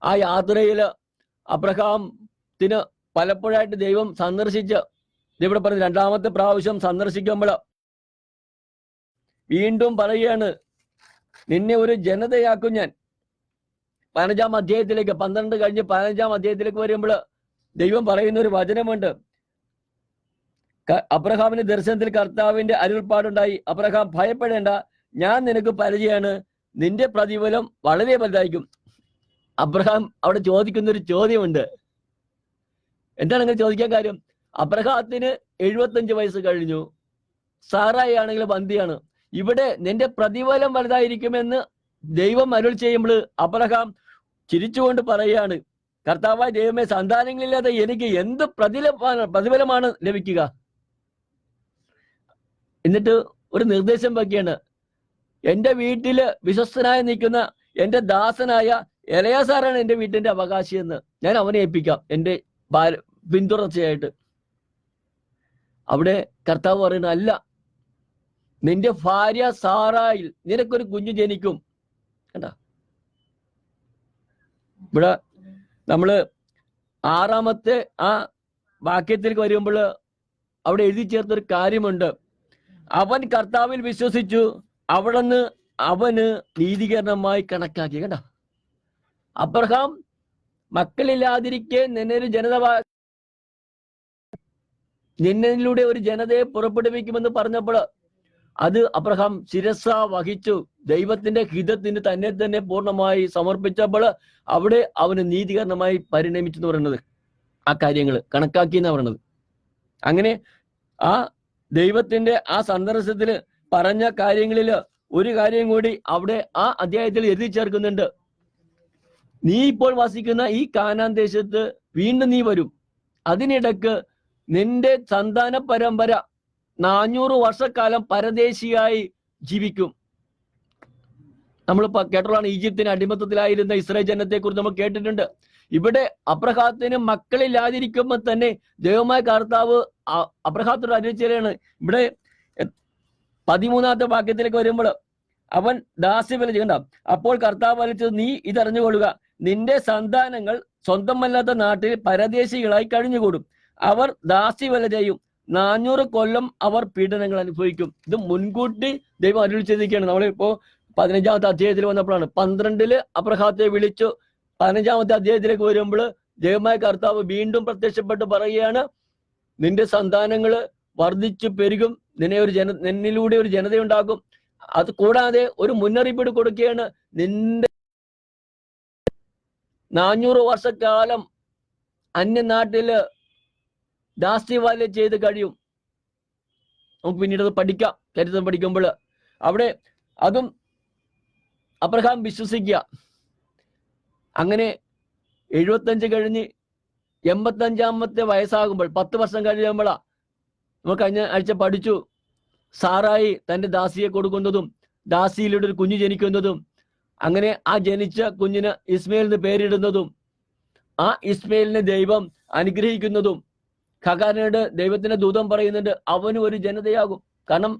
ആ യാത്രയിൽ അബ്രഹാത്തിന് പലപ്പോഴായിട്ട് ദൈവം സന്ദർശിച്ച്, ഇവിടെ പറഞ്ഞ 2ാമത്തെ പ്രാവശ്യം സന്ദർശിക്കുമ്പോൾ വീണ്ടും പറയുകയാണ്, നിന്നെ ഒരു ജനതയാക്കും ഞാൻ. 15-ാം അധ്യായത്തിലേക്ക് 12 കഴിഞ്ഞ് 15-ാം അധ്യായത്തിലേക്ക് വരുമ്പോൾ ദൈവം പറയുന്ന ഒരു വചനമുണ്ട്. അബ്രഹാമിന്റെ ദർശനത്തിൽ കർത്താവിന്റെ അരുൾപ്പാടുണ്ടായി, അബ്രഹാം ഭയപ്പെടേണ്ട, ഞാൻ നിനക്ക് പരിചയമാണ്, നിന്റെ പ്രതിഫലം വളരെ വലുതായിരിക്കും. അബ്രഹാം അവിടെ ചോദിക്കുന്ന ഒരു ചോദ്യമുണ്ട്. എന്താണ് അങ്ങനെ ചോദിക്കാൻ കാര്യം? അബ്രഹാത്തിന് 75 വയസ്സ് കഴിഞ്ഞു, സാറായി ആണെങ്കിൽ ബന്ധിയാണ്. ഇവിടെ നിന്റെ പ്രതിഫലം വലുതായിരിക്കുമെന്ന് ദൈവം അരുൾ ചെയ്യുമ്പോൾ അബ്രഹാം ചിരിച്ചുകൊണ്ട് പറയുകയാണ്, കർത്താവായ ദൈവമേ, സന്താനങ്ങളില്ലാതെ എനിക്ക് എന്ത് പ്രതിഫലമാണ് ലഭിക്കുക? എന്നിട്ട് ഒരു നിർദ്ദേശം വയ്ക്കുകയാണ്, എൻ്റെ വീട്ടില് വിശ്വസ്തനായി നിൽക്കുന്ന എൻ്റെ ദാസനായ എലയാസാറാണ് എൻ്റെ വീട്ടിന്റെ അവകാശി എന്ന് ഞാൻ അവനെ ഏൽപ്പിക്കാം എൻ്റെ പിന്തുടർച്ചയായിട്ട്. അവിടെ കർത്താവ് പറയുന്നത്, അല്ല, നിന്റെ ഭാര്യ സാറായിൽ നിനക്കൊരു കുഞ്ഞു ജനിക്കും. കണ്ട, ഇവിടെ നമ്മള് 6-ാമത്തെ ആ വാക്യത്തിലേക്ക് വരുമ്പോൾ അവിടെ എഴുതി ചേർത്തൊരു കാര്യമുണ്ട്. അവൻ കർത്താവിൽ വിശ്വസിച്ചു, അവിടുന്ന് അവന് നീതീകരണമായി കണക്കാക്കി. കണ്ട, അബ്രഹാം മക്കളില്ലാതിരിക്കെ നിന്നിലൂടെ ഒരു ജനതയെ പുറപ്പെടുവിക്കുമെന്ന് പറഞ്ഞപ്പോൾ അത് അബ്രഹാം ശിരസ വഹിച്ചു. ദൈവത്തിന്റെ ഹിതത്തിന് തന്നെ പൂർണ്ണമായി സമർപ്പിച്ചപ്പോൾ അവിടെ അവന് നീതീകരണമായി പരിണമിച്ചു എന്ന് പറയുന്നത്, ആ കാര്യങ്ങൾ കണക്കാക്കി എന്ന് പറയുന്നത്. അങ്ങനെ ആ ദൈവത്തിന്റെ ആ സന്ദർശനത്തിൽ പറഞ്ഞ കാര്യങ്ങളിൽ ഒരു കാര്യം കൂടി അവിടെ ആ അധ്യായത്തിൽ എഴുതി ചേർക്കുന്നുണ്ട്. നീ ഇപ്പോൾ വസിക്കുന്ന ഈ കാനാൻ ദേശത്ത് വീണ്ടും നീ വരും. അതിനിടക്ക് നിന്റെ സന്താന പരമ്പര 400 വർഷക്കാലം പരദേശിയായി ജീവിക്കും. നമ്മൾ കേട്ടോളാണ്, ഈജിപ്തിന് അടിമത്തത്തിലായിരുന്ന ഇസ്രായേൽ ജനത്തെ കുറിച്ച് നമ്മൾ കേട്ടിട്ടുണ്ട്. ഇവിടെ അബ്രഹാത്തിന് മക്കളില്ലാതിരിക്കുമ്പോൾ തന്നെ ദൈവമായ കർത്താവ് അബ്രഹാത്തോട് അറിയിച്ചാണ്. ഇവിടെ 13-ാമത്തെ വാക്യത്തിലേക്ക് വരുമ്പോൾ അവൻ ദാസ്യവേല ചെയ്യണ്ട. അപ്പോൾ കർത്താവ് വലിച്ചത്, നീ ഇതറിഞ്ഞുകൊള്ളുക, നിന്റെ സന്താനങ്ങൾ സ്വന്തമല്ലാത്ത നാട്ടിൽ പരദേശികളായി കഴിഞ്ഞുകൂടും. അവർ ദാസ്യവേല ചെയ്യും. 400 കൊല്ലം അവർ പീഡനങ്ങൾ അനുഭവിക്കും. ഇത് മുൻകൂട്ടി ദൈവം അരുളി ചെയ്തിരിക്കുകയാണ്. നമ്മളിപ്പോ 15-ാമത്തെ അധ്യായത്തിൽ വന്നപ്പോഴാണ് 12-ല് അബ്രഹാത്തെ വിളിച്ചു. 15-ാമത്തെ അധ്യായത്തിലേക്ക് വരുമ്പോൾ ദൈവമായ കർത്താവ് വീണ്ടും പ്രത്യക്ഷപ്പെട്ട് പറയുകയാണ്, നിന്റെ സന്താനങ്ങള് വർദ്ധിച്ചു പെരുകും, നിന്നിലൂടെ ഒരു ജനതയുണ്ടാകും. അത് കൂടാതെ ഒരു മുന്നറിയിപ്പ് കൊടുക്കുകയാണ്, നിന്റെ 400 വർഷക്കാലം അന്യനാട്ടില് ദാസ്യവേല ചെയ്ത് കഴിയും. നമുക്ക് പിന്നീട് അത് പഠിക്കാം, ചരിത്രം പഠിക്കുമ്പോൾ. അവിടെ അതും അബ്രഹാം വിശ്വസിക്കുക. അങ്ങനെ 75 കഴിഞ്ഞ് 85-ാമത്തെ വയസ്സാകുമ്പോൾ 10 വർഷം കഴിയുമ്പോഴാ നമ്മൾ കഴിഞ്ഞ ആഴ്ച പഠിച്ചു, സാറായി തന്റെ ദാസിയെ കൊടുക്കുന്നതും ദാസിയിലൂടെ ഒരു കുഞ്ഞ് ജനിക്കുന്നതും അങ്ങനെ ആ ജനിച്ച കുഞ്ഞിന് ഇസ്മയിൽ എന്ന് പേരിടുന്നതും ആ ഇസ്മയിലിനെ ദൈവം അനുഗ്രഹിക്കുന്നതും ഖഗാറിനോട് ദൈവത്തിന്റെ ദൂതം പറയുന്നുണ്ട് അവനും ഒരു ജനതയാകും. കാരണം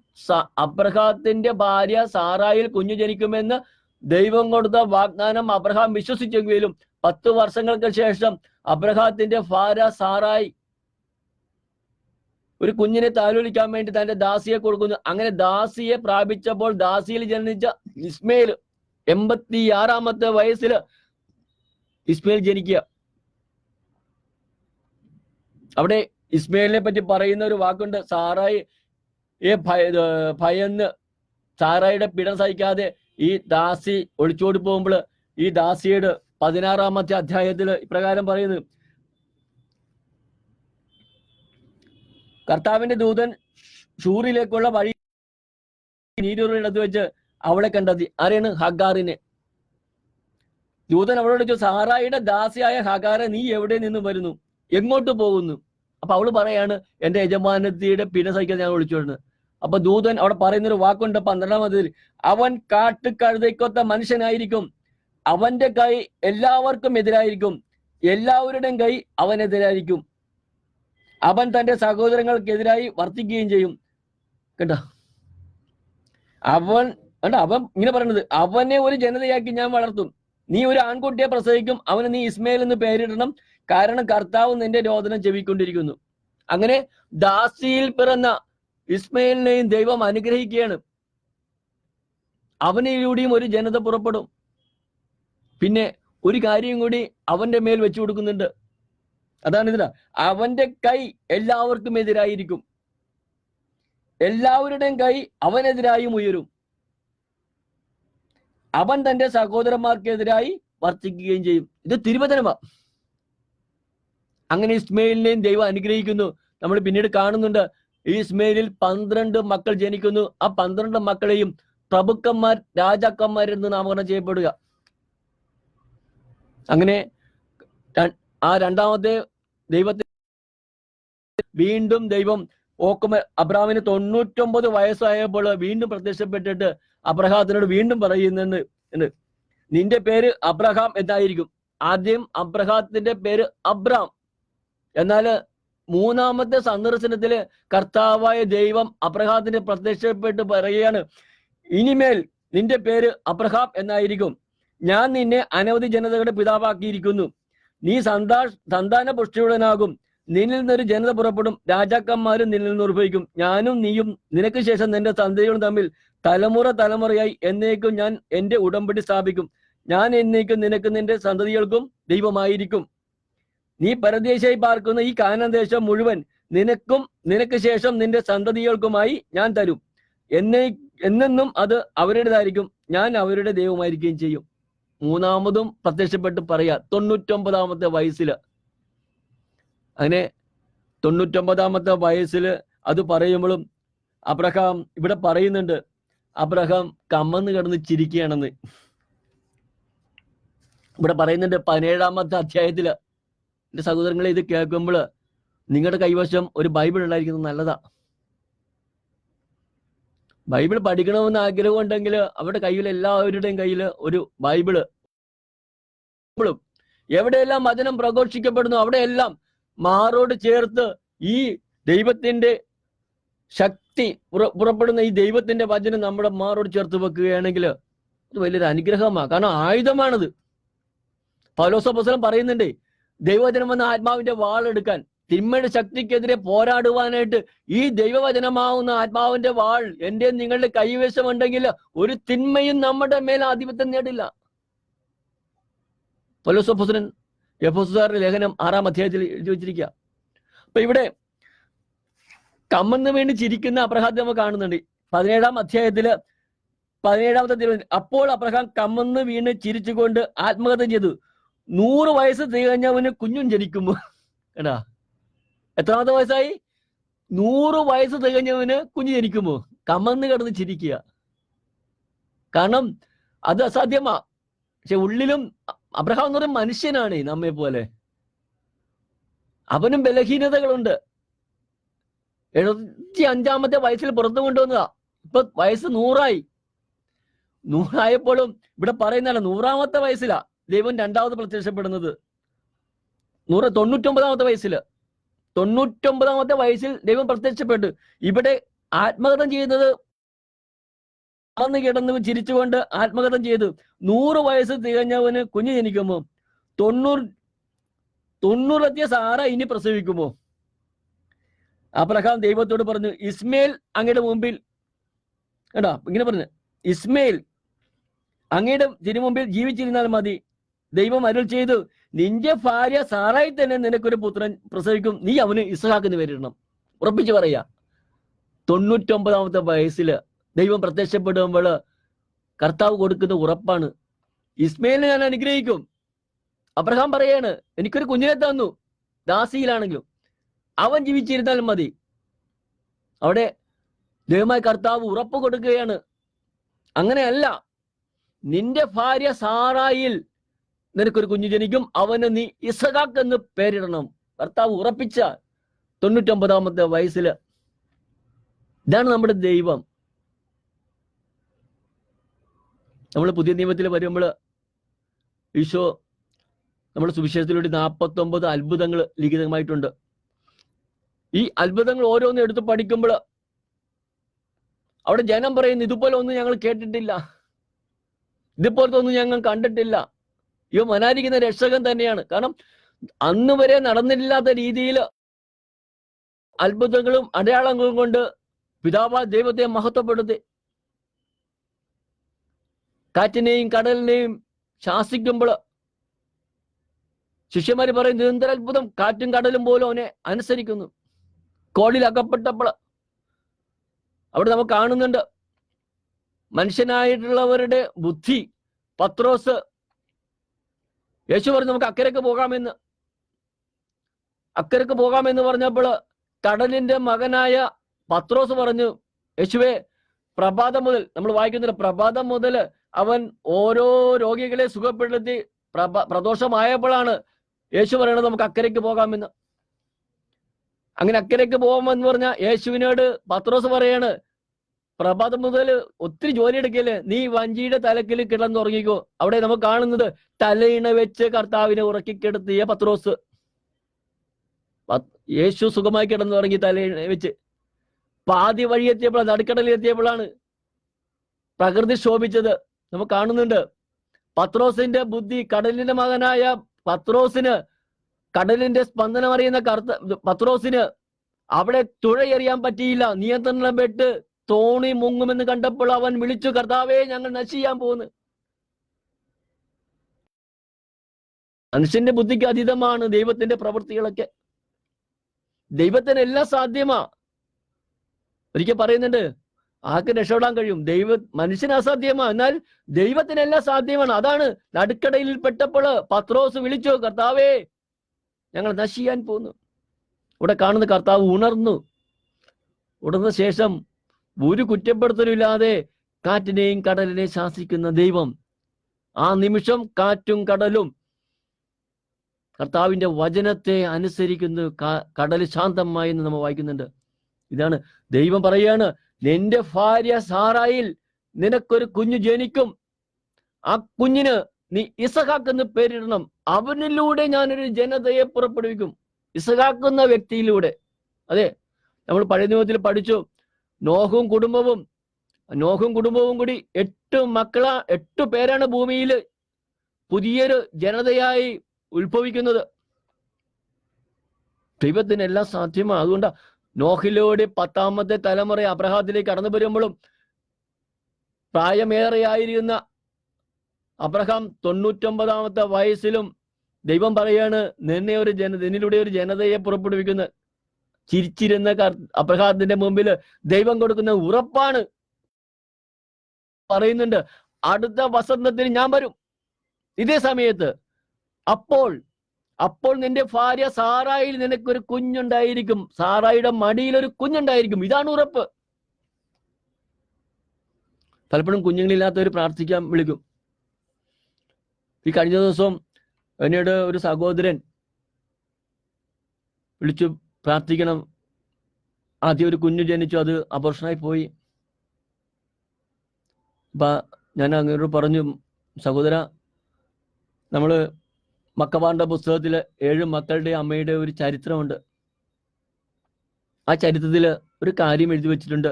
അബ്രഹാത്തിന്റെ ഭാര്യ സാറായിൽ കുഞ്ഞു ജനിക്കുമെന്ന് ദൈവം കൊടുത്ത വാഗ്ദാനം അബ്രഹാം വിശ്വസിച്ചെങ്കിലും 10 വർഷങ്ങൾക്ക് ശേഷം അബ്രഹാത്തിന്റെ ഭാര്യ സാറായി ഒരു കുഞ്ഞിനെ താലോലിക്കാൻ വേണ്ടി തന്റെ ദാസിയെ കൊടുക്കുന്നു. അങ്ങനെ ദാസിയെ പ്രാപിച്ചപ്പോൾ ദാസിയിൽ ജനിച്ച ഇസ്മയിൽ 86-ാമത്തെ വയസ്സിൽ ഇസ്മയിൽ ജനിക്കുക. അവിടെ ഇസ്മയിലിനെ പറ്റി പറയുന്ന ഒരു വാക്കുണ്ട്. സാറായി ഭയന്ന് സാറായിയുടെ പീഡനം സഹിക്കാതെ ഈ ദാസി ഒളിച്ചോടി പോകുമ്പോൾ ഈ ദാസിയുടെ 16-ാമത്തെ അധ്യായത്തിൽ ഇപ്രകാരം പറയുന്നു, കർത്താവിന്റെ ദൂതൻ ഷൂറിലേക്കുള്ള വഴി നീരൂറിനടുത്ത് വെച്ച് അവളെ കണ്ടെത്തി. ആരെയാണ്? ഹഗാറിനെ. ദൂതൻ അവളോട് ചോദിച്ചു, സാറായിയുടെ ദാസിയായ ഹഗാറെ, നീ എവിടെ നിന്ന് വരുന്നു, എങ്ങോട്ട് പോകുന്നു? അപ്പൊ അവള് പറയാണ്, എന്റെ യജമാനത്തിയുടെ പീഡനം സഹിക്കാൻ ഞാൻ വിളിച്ചോണ്ട്. അപ്പൊ ദൂതൻ അവിടെ പറയുന്നൊരു വാക്കുണ്ട് 12-ാമതിൽ, അവൻ കാട്ടുകഴുതയ്ക്കൊത്ത മനുഷ്യനായിരിക്കും, അവന്റെ കൈ എല്ലാവർക്കും എതിരായിരിക്കും, എല്ലാവരുടെയും കൈ അവനെതിരായിരിക്കും, അവൻ തന്റെ സഹോദരങ്ങൾക്കെതിരായി വർത്തിക്കുകയും ചെയ്യും. കേട്ടോ, അവൻ ഇങ്ങനെ പറയുന്നത്, അവനെ ഒരു ജനതയാക്കി ഞാൻ വളർത്തും, നീ ഒരു ആൺകുട്ടിയെ പ്രസവിക്കും, അവന് നീ ഇസ്മയിൽ എന്ന് പേരിടണം, കാരണം കർത്താവ് നിന്റെ രോദനം ചെവിക്കൊണ്ടിരിക്കുന്നു. അങ്ങനെ ദാസിയിൽ പിറന്ന ഇസ്മയിലിനെയും ദൈവം അനുഗ്രഹിക്കുകയാണ്. അവനിലൂടെയും ഒരു ജനത പുറപ്പെടും. പിന്നെ ഒരു കാര്യം കൂടി അവന്റെ മേൽ വെച്ചു കൊടുക്കുന്നുണ്ട്. അതാണ് ഇതിനാ, അവന്റെ കൈ എല്ലാവർക്കും എതിരായിരിക്കും, എല്ലാവരുടെയും കൈ അവനെതിരായും ഉയരും, അവൻ തന്റെ സഹോദരന്മാർക്കെതിരായി വർത്തിക്കുകയും ചെയ്യും. ഇത് തിരുവചനമാ. അങ്ങനെ ഇസ്മയിലിനെയും ദൈവം അനുഗ്രഹിക്കുന്നു. നമ്മൾ പിന്നീട് കാണുന്നുണ്ട്, ഈ ഇസ്മയിലിൽ 12 മക്കൾ ജനിക്കുന്നു. ആ 12 മക്കളെയും പ്രഭുക്കന്മാർ, രാജാക്കന്മാരെന്ന് നാമകരണം ചെയ്യപ്പെടുക. അങ്ങനെ ആ രണ്ടാമത്തെ ദൈവത്തെ വീണ്ടും ദൈവം അബ്രഹാമിന് 99 വയസ്സായപ്പോൾ വീണ്ടും പ്രത്യക്ഷപ്പെട്ടിട്ട് അബ്രഹാത്തിനോട് വീണ്ടും പറയുന്നുണ്ട്, നിന്റെ പേര് അബ്രഹാം എന്നായിരിക്കും. ആദ്യം അബ്രഹാത്തിന്റെ പേര് അബ്രാം. എന്നാൽ 3-ാമത്തെ സന്ദർശനത്തില് കർത്താവായ ദൈവം അബ്രഹാത്തിന് പ്രത്യക്ഷപ്പെട്ട് പറയുകയാണ്, ഇനിമേൽ നിന്റെ പേര് അബ്രഹാം എന്നായിരിക്കും, ഞാൻ നിന്നെ അനവധി ജനതകളുടെ പിതാവാക്കിയിരിക്കുന്നു, നീ സന്താന പുഷ്ടിയുടനാകും, നിന്നിൽ നിന്നൊരു ജനത പുറപ്പെടും, രാജാക്കന്മാരും നിന്നിൽ നിന്ന് ഉത്ഭവിക്കും, ഞാനും നീയും നിനക്ക് ശേഷം നിന്റെ സന്തതികളും തമ്മിൽ തലമുറയായി എന്നേക്കും ഞാൻ എന്റെ ഉടമ്പടി സ്ഥാപിക്കും, ഞാൻ എന്നേക്കും നിനക്ക് നിന്റെ സന്തതികൾക്കും ദൈവമായിരിക്കും, നീ പരദേശിയായി പാർക്കുന്ന ഈ കാനാൻ ദേശം മുഴുവൻ നിനക്കും നിനക്ക് ശേഷം നിന്റെ സന്തതികൾക്കുമായി ഞാൻ തരും, എന്നെന്നും അത് അവരുടേതായിരിക്കും, ഞാൻ അവരുടെ ദൈവമായിരിക്കുകയും ചെയ്യും. 3-ാമതും പ്രത്യക്ഷപ്പെട്ട് പറയാ 99-ാമത്തെ വയസ്സില്. അങ്ങനെ 99-ാമത്തെ വയസ്സിൽ അത് പറയുമ്പോഴും അബ്രഹാം ഇവിടെ പറയുന്നുണ്ട്, അബ്രഹാം കമ്മന്ന് കിടന്ന് ചിരിക്കുകയാണെന്ന്. ഇവിടെ പറയുന്നുണ്ട് 17-ാമത്തെ അധ്യായത്തില്, എന്റെ സഹോദരങ്ങളെ ഇത് കേൾക്കുമ്പോൾ നിങ്ങളുടെ കൈവശം ഒരു ബൈബിൾ ഉണ്ടായിരിക്കുന്നത് നല്ലതാ. ബൈബിൾ പഠിക്കണമെന്ന് ആഗ്രഹം ഉണ്ടെങ്കിൽ അവരുടെ കയ്യിൽ, എല്ലാവരുടെയും കയ്യിൽ ഒരു ബൈബിള്. എവിടെയെല്ലാം വചനം പ്രഘോഷിക്കപ്പെടുന്നു അവിടെയെല്ലാം മാറോട് ചേർത്ത് ഈ ദൈവത്തിന്റെ ശക്തി പുറപ്പെടുന്ന ഈ ദൈവത്തിന്റെ വചനം നമ്മുടെ മാറോട് ചേർത്ത് വെക്കുകയാണെങ്കിൽ അത് വലിയൊരു അനുഗ്രഹമാണ്. കാരണം ആയുധമാണത്. പൗലോസ് അപ്പോസ്തലൻ പറയുന്നുണ്ടേ, ദൈവവചനം വന്ന ആത്മാവിന്റെ വാളെടുക്കാൻ, തിന്മയുടെ ശക്തിക്കെതിരെ പോരാടുവാനായിട്ട് ഈ ദൈവവചനമാവുന്ന ആത്മാവിന്റെ വാൾ എന്റെ നിങ്ങളുടെ കൈവശമുണ്ടെങ്കിൽ ഒരു തിന്മയും നമ്മുടെ മേൽ ആധിപത്യം നേടില്ല. പൗലോസ് അപ്പോസ്തലൻ എഫെസ്യരുടെ ലേഖനം 6-ാം അധ്യായത്തിൽ എഴുതി വെച്ചിരിക്കുക. അപ്പൊ ഇവിടെ കമ്മന്ന് വേണ്ടി ചിരിക്കുന്ന അബ്രഹാത്തെ നമ്മൾ കാണുന്നുണ്ട്. 17-ാം അധ്യായത്തില് 17-ാമത്തെ തിരുവചനം, അപ്പോൾ അബ്രഹാം കമ്മന്ന് വീണ് ചിരിച്ചുകൊണ്ട് ആത്മഹത്യ ചെയ്തു, 100 വയസ്സ് തികഞ്ഞവന് കുഞ്ഞും ജനിക്കുമോ. കേട്ടാ, എത്രാമത്തെ വയസ്സായി? 100 വയസ്സ് തികഞ്ഞവന് കുഞ്ഞു ജനിക്കുമോ. കമന്ന് കിടന്ന് ചിരിക്കുക. കാരണം അത് അസാധ്യമാ. പക്ഷെ ഉള്ളിലും അബ്രഹാം എന്ന് പറയുന്ന മനുഷ്യനാണ് നമ്മെ പോലെ. അവനും ബലഹീനതകളുണ്ട്. 75-ാമത്തെ വയസ്സിൽ പുറത്തു കൊണ്ടുവന്നതാ. ഇപ്പൊ വയസ്സ് 100ആയപ്പോഴും ഇവിടെ പറയുന്നതല്ല, 100-ാമത്തെ വയസ്സിലാ ദൈവം രണ്ടാമത് പ്രത്യക്ഷപ്പെടുന്നത്. 99-ാമത്തെ വയസ്സിൽ 99-ാമത്തെ വയസ്സിൽ ദൈവം പ്രത്യക്ഷപ്പെട്ടു. ഇവിടെ ആത്മകഥം ചെയ്യുന്നത് അന്ന് കിടന്ന് ചിരിച്ചുകൊണ്ട് ആത്മകഥം ചെയ്തു. 100 വയസ്സ് തികഞ്ഞവന് കുഞ്ഞ് ജനിക്കുമോ? 90 സാറ ഇനി പ്രസവിക്കുമോ? അബ്രഹാം ദൈവത്തോട് പറഞ്ഞു, ഇസ്മേൽ അങ്ങയുടെ മുമ്പിൽ കേട്ടാ, ഇങ്ങനെ പറഞ്ഞു, ഇസ്മേൽ അങ്ങയുടെ തിരുമുമ്പിൽ ജീവിച്ചിരുന്നാൽ മതി. ദൈവം അരുൾ ചെയ്തു, നിന്റെ ഭാര്യ സാറായി തന്നെ നിനക്കൊരു പുത്രൻ പ്രസവിക്കും, നീ അവന് ഇസ്ഹാക്കിന് പേരിടണം. ഉറപ്പിച്ചു പറയാ. 99-ാമത്തെ വയസ്സില് ദൈവം പ്രത്യക്ഷപ്പെടുമ്പോൾ കർത്താവ് കൊടുക്കുന്ന ഉറപ്പാണ്, ഇസ്മേലിനെ ഞാൻ അനുഗ്രഹിക്കും. അബ്രഹാം പറയാണ്, എനിക്കൊരു കുഞ്ഞിനെ തന്നു, ദാസിയിലാണെങ്കിലും അവൻ ജീവിച്ചിരുന്നാൽ മതി. അവിടെ ദൈവമായ കർത്താവ് ഉറപ്പ് കൊടുക്കുകയാണ്, അങ്ങനെയല്ല, നിന്റെ ഭാര്യ സാറായിൽ നിനക്കൊരു കുഞ്ഞു ജനിക്കും, അവന് നീ ഇസ്ഹാക്ക് എന്ന് പേരിടണം. കർത്താവ് ഉറപ്പിച്ച 99-ാമത്തെ വയസ്സില്. ഇതാണ് നമ്മുടെ ദൈവം. നമ്മൾ പുതിയ നിയമത്തിൽ വരുമ്പോൾ ഈശോ നമ്മുടെ സുവിശേഷത്തിലൂടെ 49 അത്ഭുതങ്ങൾ ലിഖിതമായിട്ടുണ്ട്. ഈ അത്ഭുതങ്ങൾ ഓരോന്നും എടുത്ത് പഠിക്കുമ്പോൾ അവിടെ ജനം പറയുന്നു, ഇതുപോലെ ഒന്നും ഞങ്ങൾ കേട്ടിട്ടില്ല, ഇതുപോലത്തെ ഒന്നും ഞങ്ങൾ കണ്ടിട്ടില്ല. ഇവ മനാരിക്കുന്ന രക്ഷകൻ തന്നെയാണ്. കാരണം അന്ന് വരെ നടന്നിട്ടില്ലാത്ത രീതിയിൽ അത്ഭുതങ്ങളും അടയാളങ്ങളും കൊണ്ട് പിതാവായ ദൈവത്തെ മഹത്വപ്പെടുത്തി. കാറ്റിനെയും കടലിനെയും ശാസിക്കുമ്പോൾ ശിഷ്യന്മാര് പറയും, നിരന്തര അത്ഭുതം, കാറ്റും കടലും പോലും അവനെ അനുസരിക്കുന്നു. കോളിൽ അകപ്പെട്ടപ്പോൾ അവിടെ നമുക്ക് കാണുന്നുണ്ട് മനുഷ്യനായിട്ടുള്ളവരുടെ ബുദ്ധി. പത്രോസ്, യേശു പറഞ്ഞു നമുക്ക് അക്കരക്ക് പോകാമെന്ന്. അക്കരക്ക് പോകാമെന്ന് പറഞ്ഞപ്പോൾ കടലിന്റെ മകനായ പത്രോസ് പറഞ്ഞു, യേശുവേ, പ്രഭാതം മുതൽ, നമ്മൾ വായിക്കുന്നില്ല, പ്രഭാതം മുതൽ അവൻ ഓരോ രോഗികളെ സുഖപ്പെടുത്തി പ്രദോഷമായപ്പോഴാണ് യേശു പറയണത് നമുക്ക് അക്കരയ്ക്ക് പോകാമെന്ന്. അങ്ങനെ അക്കരയ്ക്ക് പോകാമെന്ന് പറഞ്ഞ യേശുവിനോട് പത്രോസ് പറയാണ്, പ്രഭാതം മുതൽ ഒത്തിരി ജോലി എടുക്കല്ലേ, നീ വഞ്ചിയുടെ തലക്കിൽ കിടന്നുറങ്ങിക്കോ. അവിടെ നമുക്ക് കാണുന്നത് തലയിണ വെച്ച് കർത്താവിനെ ഉറക്കിക്കെടുത്തിയ പത്രോസ്. യേശു സുഖമായി കിടന്നുറങ്ങി തലയിണ വെച്ച്. പാതി വഴി എത്തിയപ്പോഴാണ്, നടുക്കടലിൽ എത്തിയപ്പോഴാണ് പ്രകൃതി ശോഭിച്ചത്. നമുക്ക് കാണുന്നുണ്ട് പത്രോസിന്റെ ബുദ്ധി. കടലിന്റെ മകനായ പത്രോസിന്, കടലിന്റെ സ്പന്ദനം അറിയുന്ന പത്രോസിന് അവിടെ തുഴയെറിയാൻ പറ്റിയില്ല. നിയന്ത്രണം വിട്ട് തോണി മുങ്ങുമെന്ന് കണ്ടപ്പോൾ അവൻ വിളിച്ചു, കർത്താവേ, ഞങ്ങൾ നശിക്കാൻ പോകുന്നു. മനുഷ്യന്റെ ബുദ്ധിക്ക് അതീതമാണ് ദൈവത്തിന്റെ പ്രവൃത്തികളൊക്കെ. ദൈവത്തിന് എല്ലാം സാധ്യമാ. ഒരിക്കൽ പറയുന്നുണ്ട്, ആർക്ക് രക്ഷപ്പെടാൻ കഴിയും? മനുഷ്യന് അസാധ്യമാ, എന്നാൽ ദൈവത്തിനെല്ലാം സാധ്യമാണ്. അതാണ് നടുക്കടയിൽ പെട്ടപ്പോൾ പത്രോസ് വിളിച്ചു, കർത്താവേ, ഞങ്ങൾ നശിക്കാൻ പോകുന്നു. ഇവിടെ കാണുന്ന കർത്താവ് ഉണർന്നു. ഉണർന്ന ശേഷം ഒരു കുറ്റപ്പെടുത്തലില്ലാതെ കാറ്റിനെയും കടലിനെയും ശാസിക്കുന്ന ദൈവം. ആ നിമിഷം കാറ്റും കടലും കർത്താവിന്റെ വചനത്തെ അനുസരിക്കുന്നു. കടൽ ശാന്തമായി എന്ന് നമ്മൾ വായിക്കുന്നുണ്ട്. ഇതാണ് ദൈവം പറയാണ്, നിന്റെ ഭാര്യ സാറായിൽ നിനക്കൊരു കുഞ്ഞു ജനിക്കും, ആ കുഞ്ഞിന് നീ ഇസഹാക്ക് എന്ന് പേരിടണം, അവനിലൂടെ ഞാനൊരു ജനതയെ പുറപ്പെടുവിക്കും. ഇസഹാക്ക് എന്ന വ്യക്തിയിലൂടെ. അതെ, നമ്മൾ പഴയ നിയമത്തിൽ പഠിച്ചു, നോഹും കുടുംബവും കൂടി 8 പേരാണ് ഭൂമിയിൽ പുതിയൊരു ജനതയായി ഉത്ഭവിക്കുന്നത്. ദൈവത്തിനെല്ലാം സാധ്യമാണ്. അതുകൊണ്ട് നോഹിലൂടെ 10ാമത്തെ തലമുറ അബ്രഹാത്തിലേക്ക് കടന്നു വരുമ്പോഴും പ്രായമേറെയായിരിക്കുന്ന അബ്രഹാം 99-ാമത്തെ വയസ്സിലും ദൈവം പറയാണ്, നിന്നിലൂടെ ഒരു ജനതയെ പുറപ്പെടുവിക്കുന്ന. ചിരിച്ചിരുന്ന അബ്രഹാത്തിന്റെ മുമ്പിൽ ദൈവം കൊടുക്കുന്ന ഉറപ്പാണ്. പറയുന്നുണ്ട്, അടുത്ത വസന്തത്തിൽ ഞാൻ വരും, ഇതേ സമയത്ത്. അപ്പോൾ നിന്റെ ഭാര്യ സാറായിൽ നിനക്കൊരു കുഞ്ഞുണ്ടായിരിക്കും, സാറായിയുടെ മടിയിൽ ഒരു കുഞ്ഞുണ്ടായിരിക്കും. ഇതാണ് ഉറപ്പ്. പലപ്പോഴും കുഞ്ഞുങ്ങളില്ലാത്തവർ പ്രാർത്ഥിക്കാൻ വിളിക്കും. ഈ കഴിഞ്ഞ ദിവസം എന്നോട് ഒരു സഹോദരൻ വിളിച്ചു പ്രാർത്ഥിക്കണം, ആദ്യം ഒരു കുഞ്ഞു ജനിച്ചു, അത് അബോർഷനായി പോയി. അപ്പൊ ഞാൻ അങ്ങോട്ട് പറഞ്ഞു, സഹോദര, നമ്മള് മക്കബാറിന്റെ പുസ്തകത്തില് 7 മക്കളുടെ അമ്മയുടെ ഒരു ചരിത്രമുണ്ട്. ആ ചരിത്രത്തില് ഒരു കാര്യം എഴുതി വെച്ചിട്ടുണ്ട്.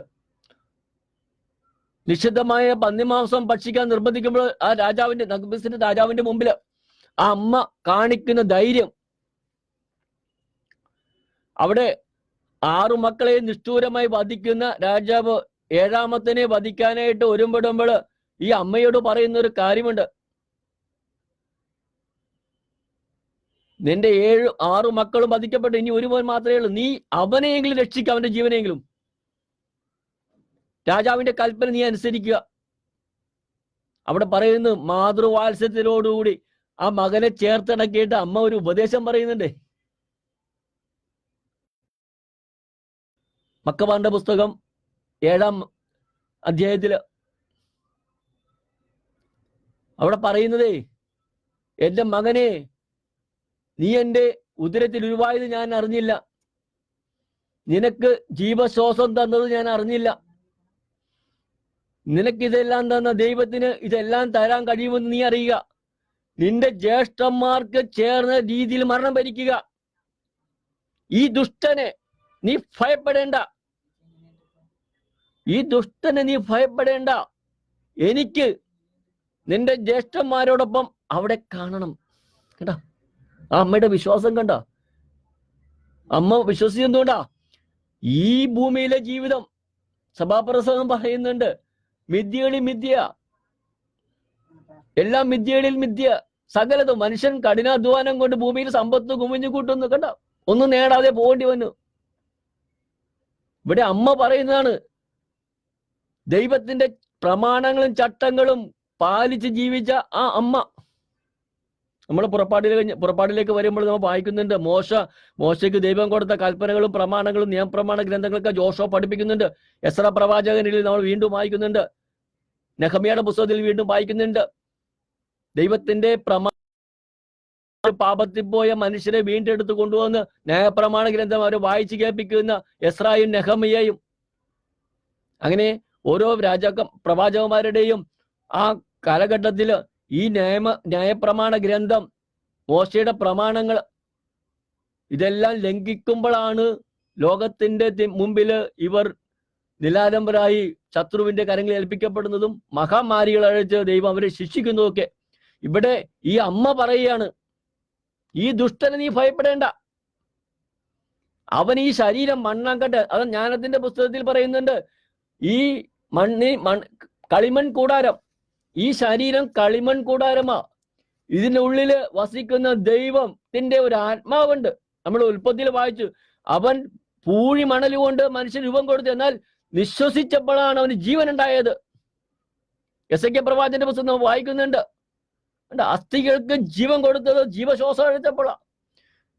നിഷിദ്ധമായ പന്നിമാംസം ഭക്ഷിക്കാൻ നിർബന്ധിക്കുമ്പോൾ ആ രാജാവിന്റെ മുമ്പില് ആ അമ്മ കാണിക്കുന്ന ധൈര്യം, അവിടെ 6 മക്കളെ നിഷ്ഠൂരമായി വധിക്കുന്ന രാജാവ് 7ാമത്തിനെ വധിക്കാനായിട്ട് ഒരുമ്പെടുമ്പോൾ ഈ അമ്മയോട് പറയുന്ന ഒരു കാര്യമുണ്ട്. നിന്റെ 6 മക്കളും വധിക്കപ്പെട്ടു, ഇനി ഒരു മോൻ മാത്രമേ ഉള്ളൂ, നീ അവനെയെങ്കിലും രക്ഷിക്കുക, അവന്റെ ജീവനെങ്കിലും. രാജാവിന്റെ കൽപ്പന നീ അനുസരിക്കുക. അവിടെ പറയുന്നു, മാതൃവാത്സല്യത്തോടുകൂടി ആ മകനെ ചേർത്തിണക്കിയിട്ട് അമ്മ ഒരു ഉപദേശം പറയുന്നുണ്ട്. മക്കബാറിന്റെ പുസ്തകം 7ാം അധ്യായത്തില് അവിടെ പറയുന്നതേ, എന്റെ മകനെ, നീ എന്റെ ഉദരത്തിൽ ഉരുവായത് ഞാൻ അറിഞ്ഞില്ല, നിനക്ക് ജീവശ്വാസം തന്നത് ഞാൻ അറിഞ്ഞില്ല, നിനക്ക് ഇതെല്ലാം തന്ന ദൈവത്തിന് ഇതെല്ലാം തരാൻ കഴിയുമെന്ന് നീ അറിയുക, നിന്റെ ജ്യേഷ്ഠന്മാർക്ക് ചേർന്ന രീതിയിൽ മരണം ഭരിക്കുക, ഈ ദുഷ്ടനെ നീ ഭയപ്പെടേണ്ട, ഈ ദുഷ്ടനെ നീ ഭയപ്പെടേണ്ട, എനിക്ക് നിന്റെ ജ്യേഷ്ഠന്മാരോടൊപ്പം അവിടെ കാണണം. കേട്ടോ, ആ അമ്മയുടെ വിശ്വാസം കണ്ട. അമ്മ വിശ്വസിച്ചെന്തുകൊണ്ടാ? ഈ ഭൂമിയിലെ ജീവിതം, സഭാപ്രസംഗം പറയുന്നുണ്ട്, മിഥ്യകളിൽ മിഥ്യ, എല്ലാം മിഥ്യകളിൽ മിഥ്യ, സകലതും. മനുഷ്യൻ കഠിനാധ്വാനം കൊണ്ട് ഭൂമിയിൽ സമ്പത്ത് കുമിഞ്ഞു കൂട്ടുന്നു. കണ്ട, ഒന്നും നേടാതെ പോകേണ്ടി വന്നു. ഇവിടെ അമ്മ പറയുന്നതാണ്, ദൈവത്തിന്റെ പ്രമാണങ്ങളും ചട്ടങ്ങളും പാലിച്ച് ജീവിച്ച ആ അമ്മ. നമ്മൾ പുറപ്പാടിലേക്ക് വരുമ്പോൾ നമ്മൾ വായിക്കുന്നുണ്ട്, മോശയ്ക്ക് ദൈവം കൊടുത്ത കൽപ്പനകളും പ്രമാണങ്ങളും നിയമപ്രമാണ ഗ്രന്ഥങ്ങളൊക്കെ ജോഷുവ പഠിപ്പിക്കുന്നുണ്ട്. എസ്രാ പ്രവാചകനിൽ നമ്മൾ വീണ്ടും വായിക്കുന്നുണ്ട്, നെഹമ്യയുടെ പുസ്തകത്തിൽ വീണ്ടും വായിക്കുന്നുണ്ട്. ദൈവത്തിന്റെ പാപത്തിൽ പോയ മനുഷ്യരെ വീണ്ടെടുത്ത് കൊണ്ടുവന്ന് ന്യായപ്രമാണ ഗ്രന്ഥം അവരെ വായിച്ചു കേൾപ്പിക്കുന്ന എസ്രായും നെഹമ്യയും. അങ്ങനെ ഓരോ പ്രവാചകന്മാരുടെയും ആ കാലഘട്ടത്തില് ഈ ന്യായപ്രമാണ ഗ്രന്ഥം, മോശയുടെ പ്രമാണങ്ങൾ, ഇതെല്ലാം ലംഘിക്കുമ്പോഴാണ് ലോകത്തിന്റെ മുമ്പില് ഇവർ നിലാലംബരായി ശത്രുവിന്റെ കരങ്ങളിൽ ഏൽപ്പിക്കപ്പെടുന്നതും മഹാമാരികൾ അഴിച്ച് ദൈവം അവരെ ശിക്ഷിക്കുന്നതൊക്കെ. ഇവിടെ ഈ അമ്മ പറയുകയാണ്, ഈ ദുഷ്ടനെ നീ ഭയപ്പെടേണ്ട, അവൻ ഈ ശരീരം മണ്ണാക്കട്ടെ. അത് ജ്ഞാനത്തിന്റെ പുസ്തകത്തിൽ പറയുന്നുണ്ട്, ഈ കളിമൺ കൂടാരം, ഈ ശരീരം കളിമൺ കൂടാരമാ, ഇതിനുള്ളില് വസിക്കുന്ന ദൈവത്തിന്റെ ഒരു ആത്മാവുണ്ട്. നമ്മൾ ഉൽപ്പത്തിയിൽ വായിച്ചു, അവൻ പൂഴി മണൽ കൊണ്ട് മനുഷ്യൻ രൂപം കൊടുത്തു, എന്നാൽ വിശ്വസിച്ചപ്പോഴാണ് അവന് ജീവൻ ഉണ്ടായത്. എസെക്കിയേൽ പ്രവാചകന്റെ പുസ്തകം വായിക്കുന്നുണ്ട്, അസ്ഥികൾക്ക് ജീവൻ കൊടുത്തത് ജീവശ്വാസം എടുത്തപ്പോഴാണ്.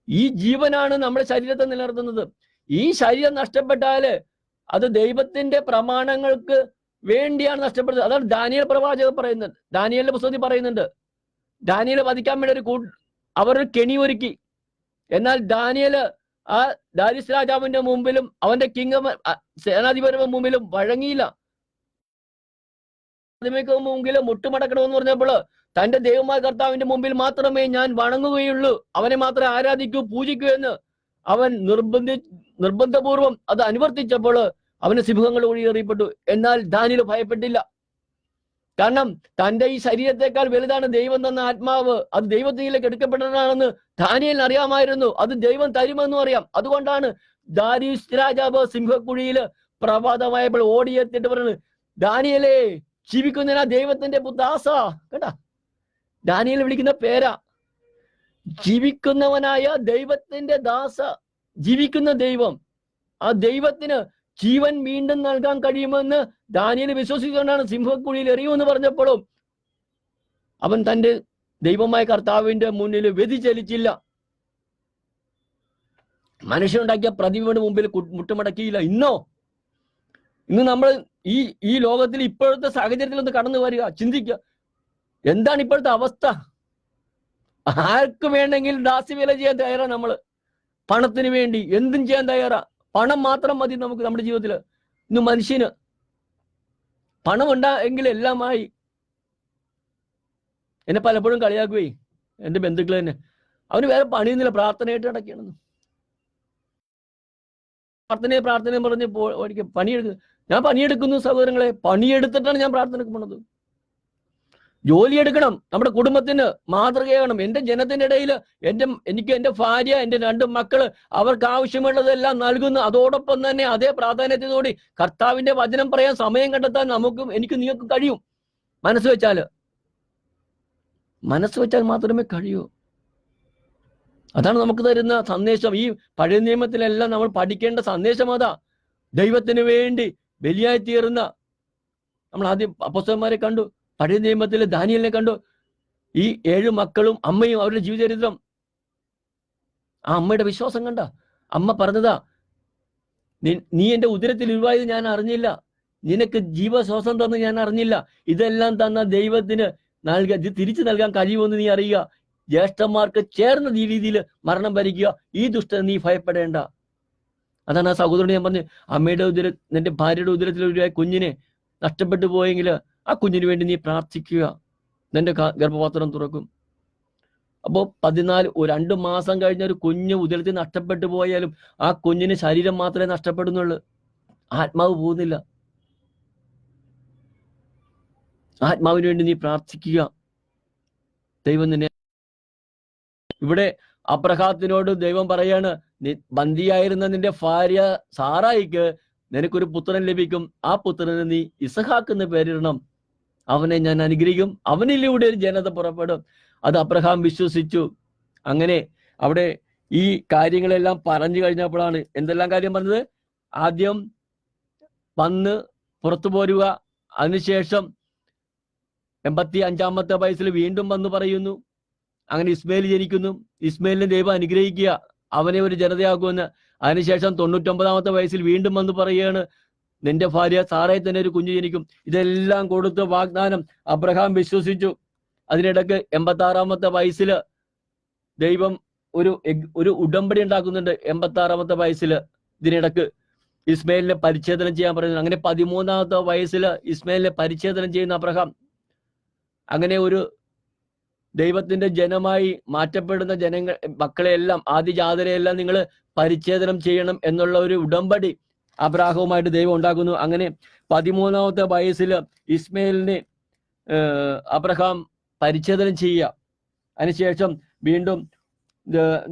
ഈ ജീവനാണ് നമ്മുടെ ശരീരത്തെ നിലനിർത്തുന്നത്. ഈ ശരീരം നഷ്ടപ്പെട്ടാല് അത് ദൈവത്തിന്റെ പ്രമാണങ്ങൾക്ക് വേണ്ടിയാണ് നഷ്ടപ്പെടുന്നത്. അതാണ് ദാനിയേൽ പ്രവാചകൻ പറയുന്നത്. ദാനിയേലിന്റെ പുസ്തകത്തിൽ പറയുന്നുണ്ട്, ദാനിയേല് വധിക്കാൻ വേണ്ടി അവരൊരു കെണി ഒരുക്കി. എന്നാൽ ദാനിയേല് ആ ദാരിസ് രാജാവിന്റെ മുമ്പിലും അവന്റെ സേനാധിപരുടെ മുമ്പിലും വഴങ്ങിയില്ല. മുമ്പിലും മുട്ടുമടക്കണമെന്ന് പറഞ്ഞപ്പോൾ തന്റെ ദൈവമായ കർത്താവിന്റെ മുമ്പിൽ മാത്രമേ ഞാൻ വണങ്ങുകയുള്ളൂ, അവനെ മാത്രമേ ആരാധിക്കൂ, പൂജിക്കൂ എന്ന് അവൻ നിർബന്ധപൂർവം അത് അനുവർത്തിച്ചപ്പോൾ അവന് സിംഹങ്ങൾ ഒഴിയേറിയപ്പെട്ടു. എന്നാൽ ദാനിയേൽ ഭയപ്പെട്ടില്ല. കാരണം തന്റെ ഈ ശരീരത്തെക്കാൾ വലുതാണ് ദൈവം തന്ന ആത്മാവ്, അത് ദൈവത്തിലേക്ക് എടുക്കപ്പെട്ടതാണെന്ന് ദാനിയേലിന് അറിയാമായിരുന്നു. അത് ദൈവം തരുമെന്നും അറിയാം. അതുകൊണ്ടാണ് ദാരീസ് രാജാവ് സിംഹക്കുഴിയില് പ്രഭാതമായപ്പോൾ ഓടിയെത്തിയിട്ട് പറയുന്നത്, ദാനിയേലേ, ജീവിക്കുന്നതിനാ ദൈവത്തിന്റെ ദാസ. കേട്ടാ, ദാനിയേൽ വിളിക്കുന്ന പേരാ, ജീവിക്കുന്നവനായ ദൈവത്തിന്റെ ദാസ. ജീവിക്കുന്ന ദൈവം, ആ ദൈവത്തിന് ജീവൻ വീണ്ടും നൽകാൻ കഴിയുമെന്ന് ദാനിയേൽ വിശ്വസിച്ചുകൊണ്ടാണ് സിംഹക്കുഴിയിൽ എറിയുമെന്ന് പറഞ്ഞപ്പോഴും അവൻ തന്റെ ദൈവമായ കർത്താവിന്റെ മുന്നിൽ വ്യതിചലിച്ചില്ല. മനുഷ്യനുണ്ടാക്കിയ പ്രതിമയുടെ മുമ്പിൽ മുട്ടുമടക്കിയില്ല. ഇന്ന് നമ്മൾ ഈ ലോകത്തിൽ ഇപ്പോഴത്തെ സാഹചര്യത്തിൽ ഒന്ന് കടന്നു വരിക, ചിന്തിക്കുക, എന്താണ് ഇപ്പോഴത്തെ അവസ്ഥ? ആർക്ക് വേണമെങ്കിലും ദാസ്യവേല ചെയ്യാൻ തയ്യാറാ. നമ്മള് പണത്തിന് വേണ്ടി എന്തും ചെയ്യാൻ തയ്യാറാ. പണം മാത്രം മതി നമുക്ക് നമ്മുടെ ജീവിതത്തിൽ. ഇന്ന് മനുഷ്യന് പണമുണ്ടെങ്കിൽ എല്ലാമായി. എന്നെ പലപ്പോഴും കളിയാക്കുവേ എൻ്റെ ബന്ധുക്കൾ തന്നെ. അവന് വേറെ പണിയൊന്നുമില്ല, പ്രാർത്ഥനയായിട്ട് നടക്കുകയാണെന്ന്. പ്രാർത്ഥനയും പറഞ്ഞ് പണിയെടുക്കുന്നു. ഞാൻ പണിയെടുക്കുന്നു സഹോദരങ്ങളെ, പണിയെടുത്തിട്ടാണ് ഞാൻ പ്രാർത്ഥനയ്ക്ക് പോണത്. ജോലി എടുക്കണം, നമ്മുടെ കുടുംബത്തിന് മാതൃകയാകണം. എൻ്റെ ജനത്തിന്റെ ഇടയിൽ എനിക്ക് എൻ്റെ ഭാര്യ, എൻ്റെ 2 മക്കള്, അവർക്ക് ആവശ്യമുള്ളതെല്ലാം നൽകുന്നു. അതോടൊപ്പം തന്നെ അതേ പ്രാധാന്യത്തോടെ കർത്താവിന്റെ വചനം പറയാൻ സമയം കണ്ടെത്താൻ എനിക്ക് നിങ്ങൾക്ക് കഴിയും. മനസ്സ് വെച്ചാൽ മാത്രമേ കഴിയൂ. അതാണ് നമുക്ക് തരുന്ന സന്ദേശം. ഈ പഴയ നിയമത്തിലെല്ലാം നമ്മൾ പഠിക്കേണ്ട സന്ദേശം അതാ. ദൈവത്തിന് വേണ്ടി ബലിയായി തീർന്ന, നമ്മൾ ആദ്യം അപ്പോസ്തലന്മാരെ കണ്ടു, പഴയ നിയമത്തിൽ ദാനിയേലിനെ കണ്ടു. ഈ 7 മക്കളും അമ്മയും അവരുടെ ജീവചരിത്രം, ആ അമ്മയുടെ വിശ്വാസം കണ്ട. അമ്മ പറഞ്ഞതാ, നീ എൻ്റെ ഉദരത്തിൽ ഉരുവായത് ഞാൻ അറിഞ്ഞില്ല, നിനക്ക് ജീവശ്വാസം തന്ന് ഞാൻ അറിഞ്ഞില്ല. ഇതെല്ലാം തന്ന ദൈവത്തിന് ഇത് തിരിച്ചു നൽകാൻ കഴിയുമെന്ന് നീ അറിയുക. ജ്യേഷ്ഠന്മാർക്ക് ചേർന്ന രീതിയിൽ മരണം ഭരിക്കുക. ഈ ദുഷ്ടത നീ ഭയപ്പെടേണ്ട. അതാണ് ആ സഹോദരൻ ഞാൻ പറഞ്ഞു, അമ്മയുടെ നിന്റെ ഭാര്യയുടെ ഉദരത്തിൽ ഒരു കുഞ്ഞിനെ നഷ്ടപ്പെട്ടു പോയെങ്കിൽ ആ കുഞ്ഞിന് വേണ്ടി നീ പ്രാർത്ഥിക്കുക, നിന്റെ ഗർഭപാത്രം തുറക്കും. അപ്പോൾ 2 മാസം കഴിഞ്ഞ ഒരു കുഞ്ഞ് ഉദരത്തിൽ നഷ്ടപ്പെട്ടു പോയാലും ആ കുഞ്ഞിന് ശരീരം മാത്രമേ നഷ്ടപ്പെടുന്നുള്ളൂ, ആത്മാവ് പോകുന്നില്ല. ആത്മാവിന് വേണ്ടി നീ പ്രാർത്ഥിക്കുക. ദൈവം നിന്നെ. ഇവിടെ അബ്രഹാത്തിനോട് ദൈവം പറയാണ്, ബന്ദിയായിരുന്ന നിന്റെ ഭാര്യ സാറായിക്ക് നിനക്കൊരു പുത്രൻ ലഭിക്കും. ആ പുത്രന് നീ ഇസഹാക്ക് എന്ന് പേരിടണം. അവനെ ഞാൻ അനുഗ്രഹിക്കും, അവനിലൂടെ ഒരു ജനത പുറപ്പെടും. അത് അബ്രഹാം വിശ്വസിച്ചു. അങ്ങനെ അവിടെ ഈ കാര്യങ്ങളെല്ലാം പറഞ്ഞു കഴിഞ്ഞപ്പോഴാണ് എന്തെല്ലാം കാര്യം പറഞ്ഞത്. ആദ്യം വന്ന് പുറത്തു പോരുക, അതിനുശേഷം 85-ാമത്തെ വയസ്സിൽ വീണ്ടും വന്ന് പറയുന്നു. അങ്ങനെ ഇസ്മേൽ ജനിക്കുന്നു. ഇസ്മേലിനെ ദൈവം അനുഗ്രഹിക്കുക, അവനെ ഒരു ജനതയാക്കുമെന്ന്. അതിനുശേഷം 99-ാമത്തെ വയസ്സിൽ വീണ്ടും വന്ന് പറയുകയാണ്, നിന്റെ ഭാര്യ സാറയെ തന്നെ ഒരു കുഞ്ഞ് ജനിക്കും. ഇതെല്ലാം കൊടുത്ത വാഗ്ദാനം അബ്രഹാം വിശ്വസിച്ചു. അതിനിടക്ക് 86-ാമത്തെ വയസ്സിൽ ദൈവം ഒരു ഉടമ്പടി ഉണ്ടാക്കുന്നുണ്ട്. 86-ാമത്തെ വയസ്സിൽ ഇതിനിടക്ക് ഇസ്മേലിനെ പരിച്ഛേദനം ചെയ്യാൻ പറയുന്നു. അങ്ങനെ 13-ാമത്തെ വയസ്സിൽ ഇസ്മേലിനെ പരിച്ഛേദനം ചെയ്യുന്ന അബ്രഹാം. അങ്ങനെ ഒരു ദൈവത്തിന്റെ ജനമായി മാറ്റപ്പെടുന്ന മക്കളെയെല്ലാം, ആദിജാതരെയെല്ലാം നിങ്ങൾ പരിച്ഛേദനം ചെയ്യണം എന്നുള്ള ഒരു ഉടമ്പടി അബ്രാഹവുമായിട്ട് ദൈവം ഉണ്ടാക്കുന്നു. അങ്ങനെ 13-ാമത്തെ വയസ്സിൽ ഇസ്മേലിനെ അബ്രഹാം പരിച്ഛേദനം ചെയ്യുക. അതിനുശേഷം വീണ്ടും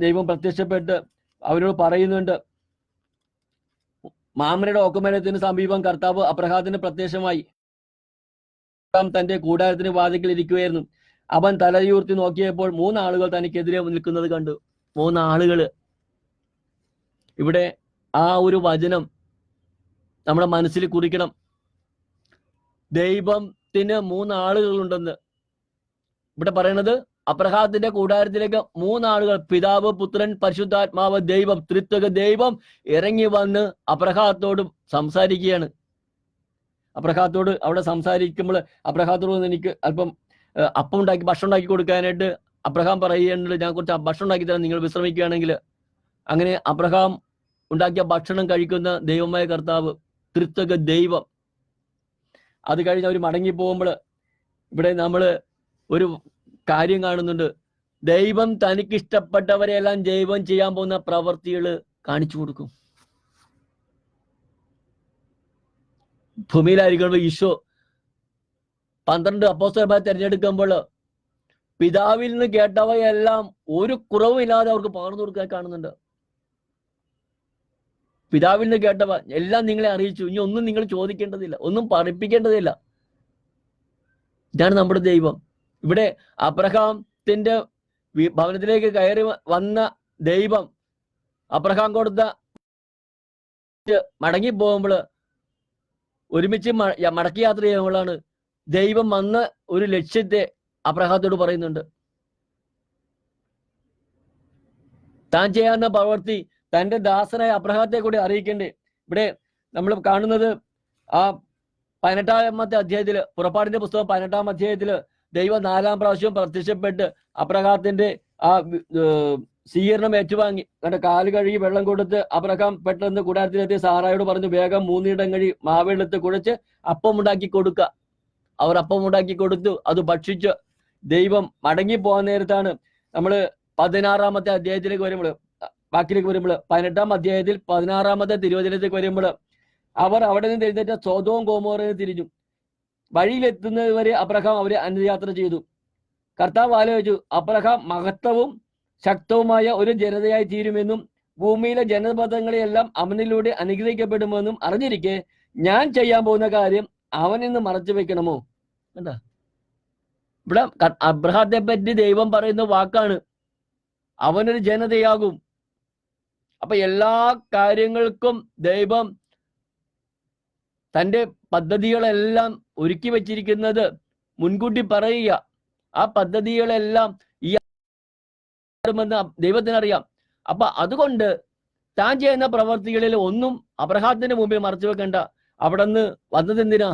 ദൈവം പ്രത്യക്ഷപ്പെട്ട് അവരോട് പറയുന്നുണ്ട്. മാമനയുടെ ഓക്കുമരത്തിന് സമീപം കർത്താവ് അബ്രഹാത്തിന് പ്രത്യക്ഷമായി. തന്റെ കൂടാരത്തിന് വാതിക്കൽ ഇരിക്കുകയായിരുന്നു. അവൻ തലയുയർത്തി നോക്കിയപ്പോൾ 3 ആളുകൾ തനിക്കെതിരെ നിൽക്കുന്നത് കണ്ടു. 3 ആളുകൾ. ഇവിടെ ആ ഒരു വചനം നമ്മുടെ മനസ്സിൽ കുറിക്കണം. ദൈവത്തിന് 3 ആളുകളുണ്ടെന്ന് ഇവിടെ പറയണത്. അബ്രഹാത്തിന്റെ കൂടാരത്തിലേക്ക് 3 ആളുകൾ, പിതാവ്, പുത്രൻ, പരിശുദ്ധാത്മാവ്, ദൈവം, ത്രിത്വക ദൈവം ഇറങ്ങി വന്ന് അബ്രഹാത്തോട് സംസാരിക്കുകയാണ്. അബ്രഹാത്തോട് അവിടെ സംസാരിക്കുമ്പോൾ അബ്രഹാത്തോട് എനിക്ക് അല്പം ഭക്ഷണം ഉണ്ടാക്കി കൊടുക്കാനായിട്ട് അബ്രഹാം പറയുന്നുണ്ട്, ഞാൻ കുറച്ച് ഭക്ഷണം ഉണ്ടാക്കി തരാം, നിങ്ങൾ വിശ്രമിക്കുകയാണെങ്കിൽ. അങ്ങനെ അബ്രഹാം ഉണ്ടാക്കിയ ഭക്ഷണം കഴിക്കുന്ന ദൈവമായ കർത്താവ്, ത്രിത്വക ദൈവം. അത് കഴിഞ്ഞ് അവർ മടങ്ങി പോകുമ്പോൾ ഇവിടെ നമ്മൾ ഒരു കാര്യം കാണുന്നുണ്ട്. ദൈവം തനിക്കിഷ്ടപ്പെട്ടവരെല്ലാം ദൈവം ചെയ്യാൻ പോകുന്ന പ്രവൃത്തികൾ കാണിച്ചു കൊടുക്കും. ഭൂമിയിലായിരിക്കുമ്പോൾ ഈശോ 12 അപ്പോസ്തലന്മാരെ തിരഞ്ഞെടുക്കുമ്പോൾ പിതാവിൽ നിന്ന് കേട്ടവയെല്ലാം ഒരു കുറവുമില്ലാതെ അവർക്ക് പകർന്നു കൊടുക്കാൻ കാണുന്നുണ്ട്. പിതാവിൽ നിന്ന് കേട്ടവ എല്ലാം നിങ്ങളെ അറിയിച്ചു, ഇനി ഒന്നും നിങ്ങൾ ചോദിക്കേണ്ടതില്ല, ഒന്നും പഠിപ്പിക്കേണ്ടതില്ല. ഇതാണ് നമ്മുടെ ദൈവം. ഇവിടെ അബ്രഹാത്തിന്റെ ഭവനത്തിലേക്ക് കയറി വന്ന ദൈവം അബ്രഹാം കൊടുത്ത മടങ്ങി പോകുമ്പോൾ, ഒരുമിച്ച് മടക്കി യാത്ര ചെയ്യുമ്പോഴാണ് ദൈവം വന്ന ഒരു ലക്ഷ്യത്തെ അബ്രഹാത്തോട് പറയുന്നുണ്ട്. താൻ ചെയ്യാവുന്ന പ്രവൃത്തി തന്റെ ദാസനായ അബ്രഹാത്തെ കൂടി അറിയിക്കണ്ടേ. ഇവിടെ നമ്മൾ കാണുന്നത് ആ 18-ാമത്തെ അധ്യായത്തില്, പുറപ്പാടിന്റെ പുസ്തകം 18-ാം അധ്യായത്തില് ദൈവം 4-ാം പ്രാവശ്യം പ്രത്യക്ഷപ്പെട്ട് അബ്രഹാത്തിന്റെ ആ സ്വീകരണം ഏറ്റുവാങ്ങി. കാരണം കാല് കഴുകി വെള്ളം കൊടുത്ത് അബ്രഹാം പെട്ടെന്ന് കൂടാരത്തിലെത്തി സാറായോട് പറഞ്ഞു, വേഗം 3 ഇടം കഴി മാവെടുത്ത് കുഴച്ച് അപ്പം ഉണ്ടാക്കി കൊടുക്കുക. അവർ അപ്പം ഉണ്ടാക്കി കൊടുത്തു. അത് ഭക്ഷിച്ച് ദൈവം മടങ്ങി പോകാൻ നേരത്താണ് നമ്മൾ 16-ാമത്തെ അധ്യായത്തിലേക്ക് വരുമ്പോൾ, ബാക്കിലേക്ക് വരുമ്പോൾ 18-ാം അധ്യായത്തിൽ 16-ാമത്തെ തിരുവചനത്തിലേക്ക് വരുമ്പോൾ അവർ അവിടെ നിന്ന് എഴുന്നേറ്റ് സൊദോം ഗൊമോറയിൽ തിരിഞ്ഞു. വഴിയിലെത്തുന്നത് വരെ അബ്രഹാം അവരെ അനുയാത്ര ചെയ്തു. കർത്താവ് ആലോചിച്ചു, അബ്രഹാം മഹത്വവും ശക്തവുമായ ഒരു ജനതയായി തീരുമെന്നും ഭൂമിയിലെ ജനപദങ്ങളെയെല്ലാം അവനിലൂടെ അനുഗ്രഹിക്കപ്പെടുമെന്നും അറിഞ്ഞിരിക്കെ ഞാൻ ചെയ്യാൻ പോകുന്ന കാര്യം അവൻ ഇന്ന് മറച്ചു വെക്കണമോ? എന്താ ഇവിടെ അബ്രഹാത്തെ പറ്റി ദൈവം പറയുന്ന വാക്കാണ്, അവനൊരു ജനതയാകും. അപ്പൊ എല്ലാ കാര്യങ്ങൾക്കും ദൈവം തൻ്റെ പദ്ധതികളെല്ലാം ഒരുക്കി വച്ചിരിക്കുന്നത് മുൻകൂട്ടി പറയുക. ആ പദ്ധതികളെല്ലാം ഈ ദൈവത്തിനറിയാം. അപ്പൊ അതുകൊണ്ട് താൻ ചെയ്യുന്ന പ്രവർത്തികളിൽ ഒന്നും അബ്രഹാത്തിന്റെ മുമ്പിൽ മറച്ചു വെക്കണ്ട. അവിടെ നിന്ന് വന്നത് എന്തിനാ?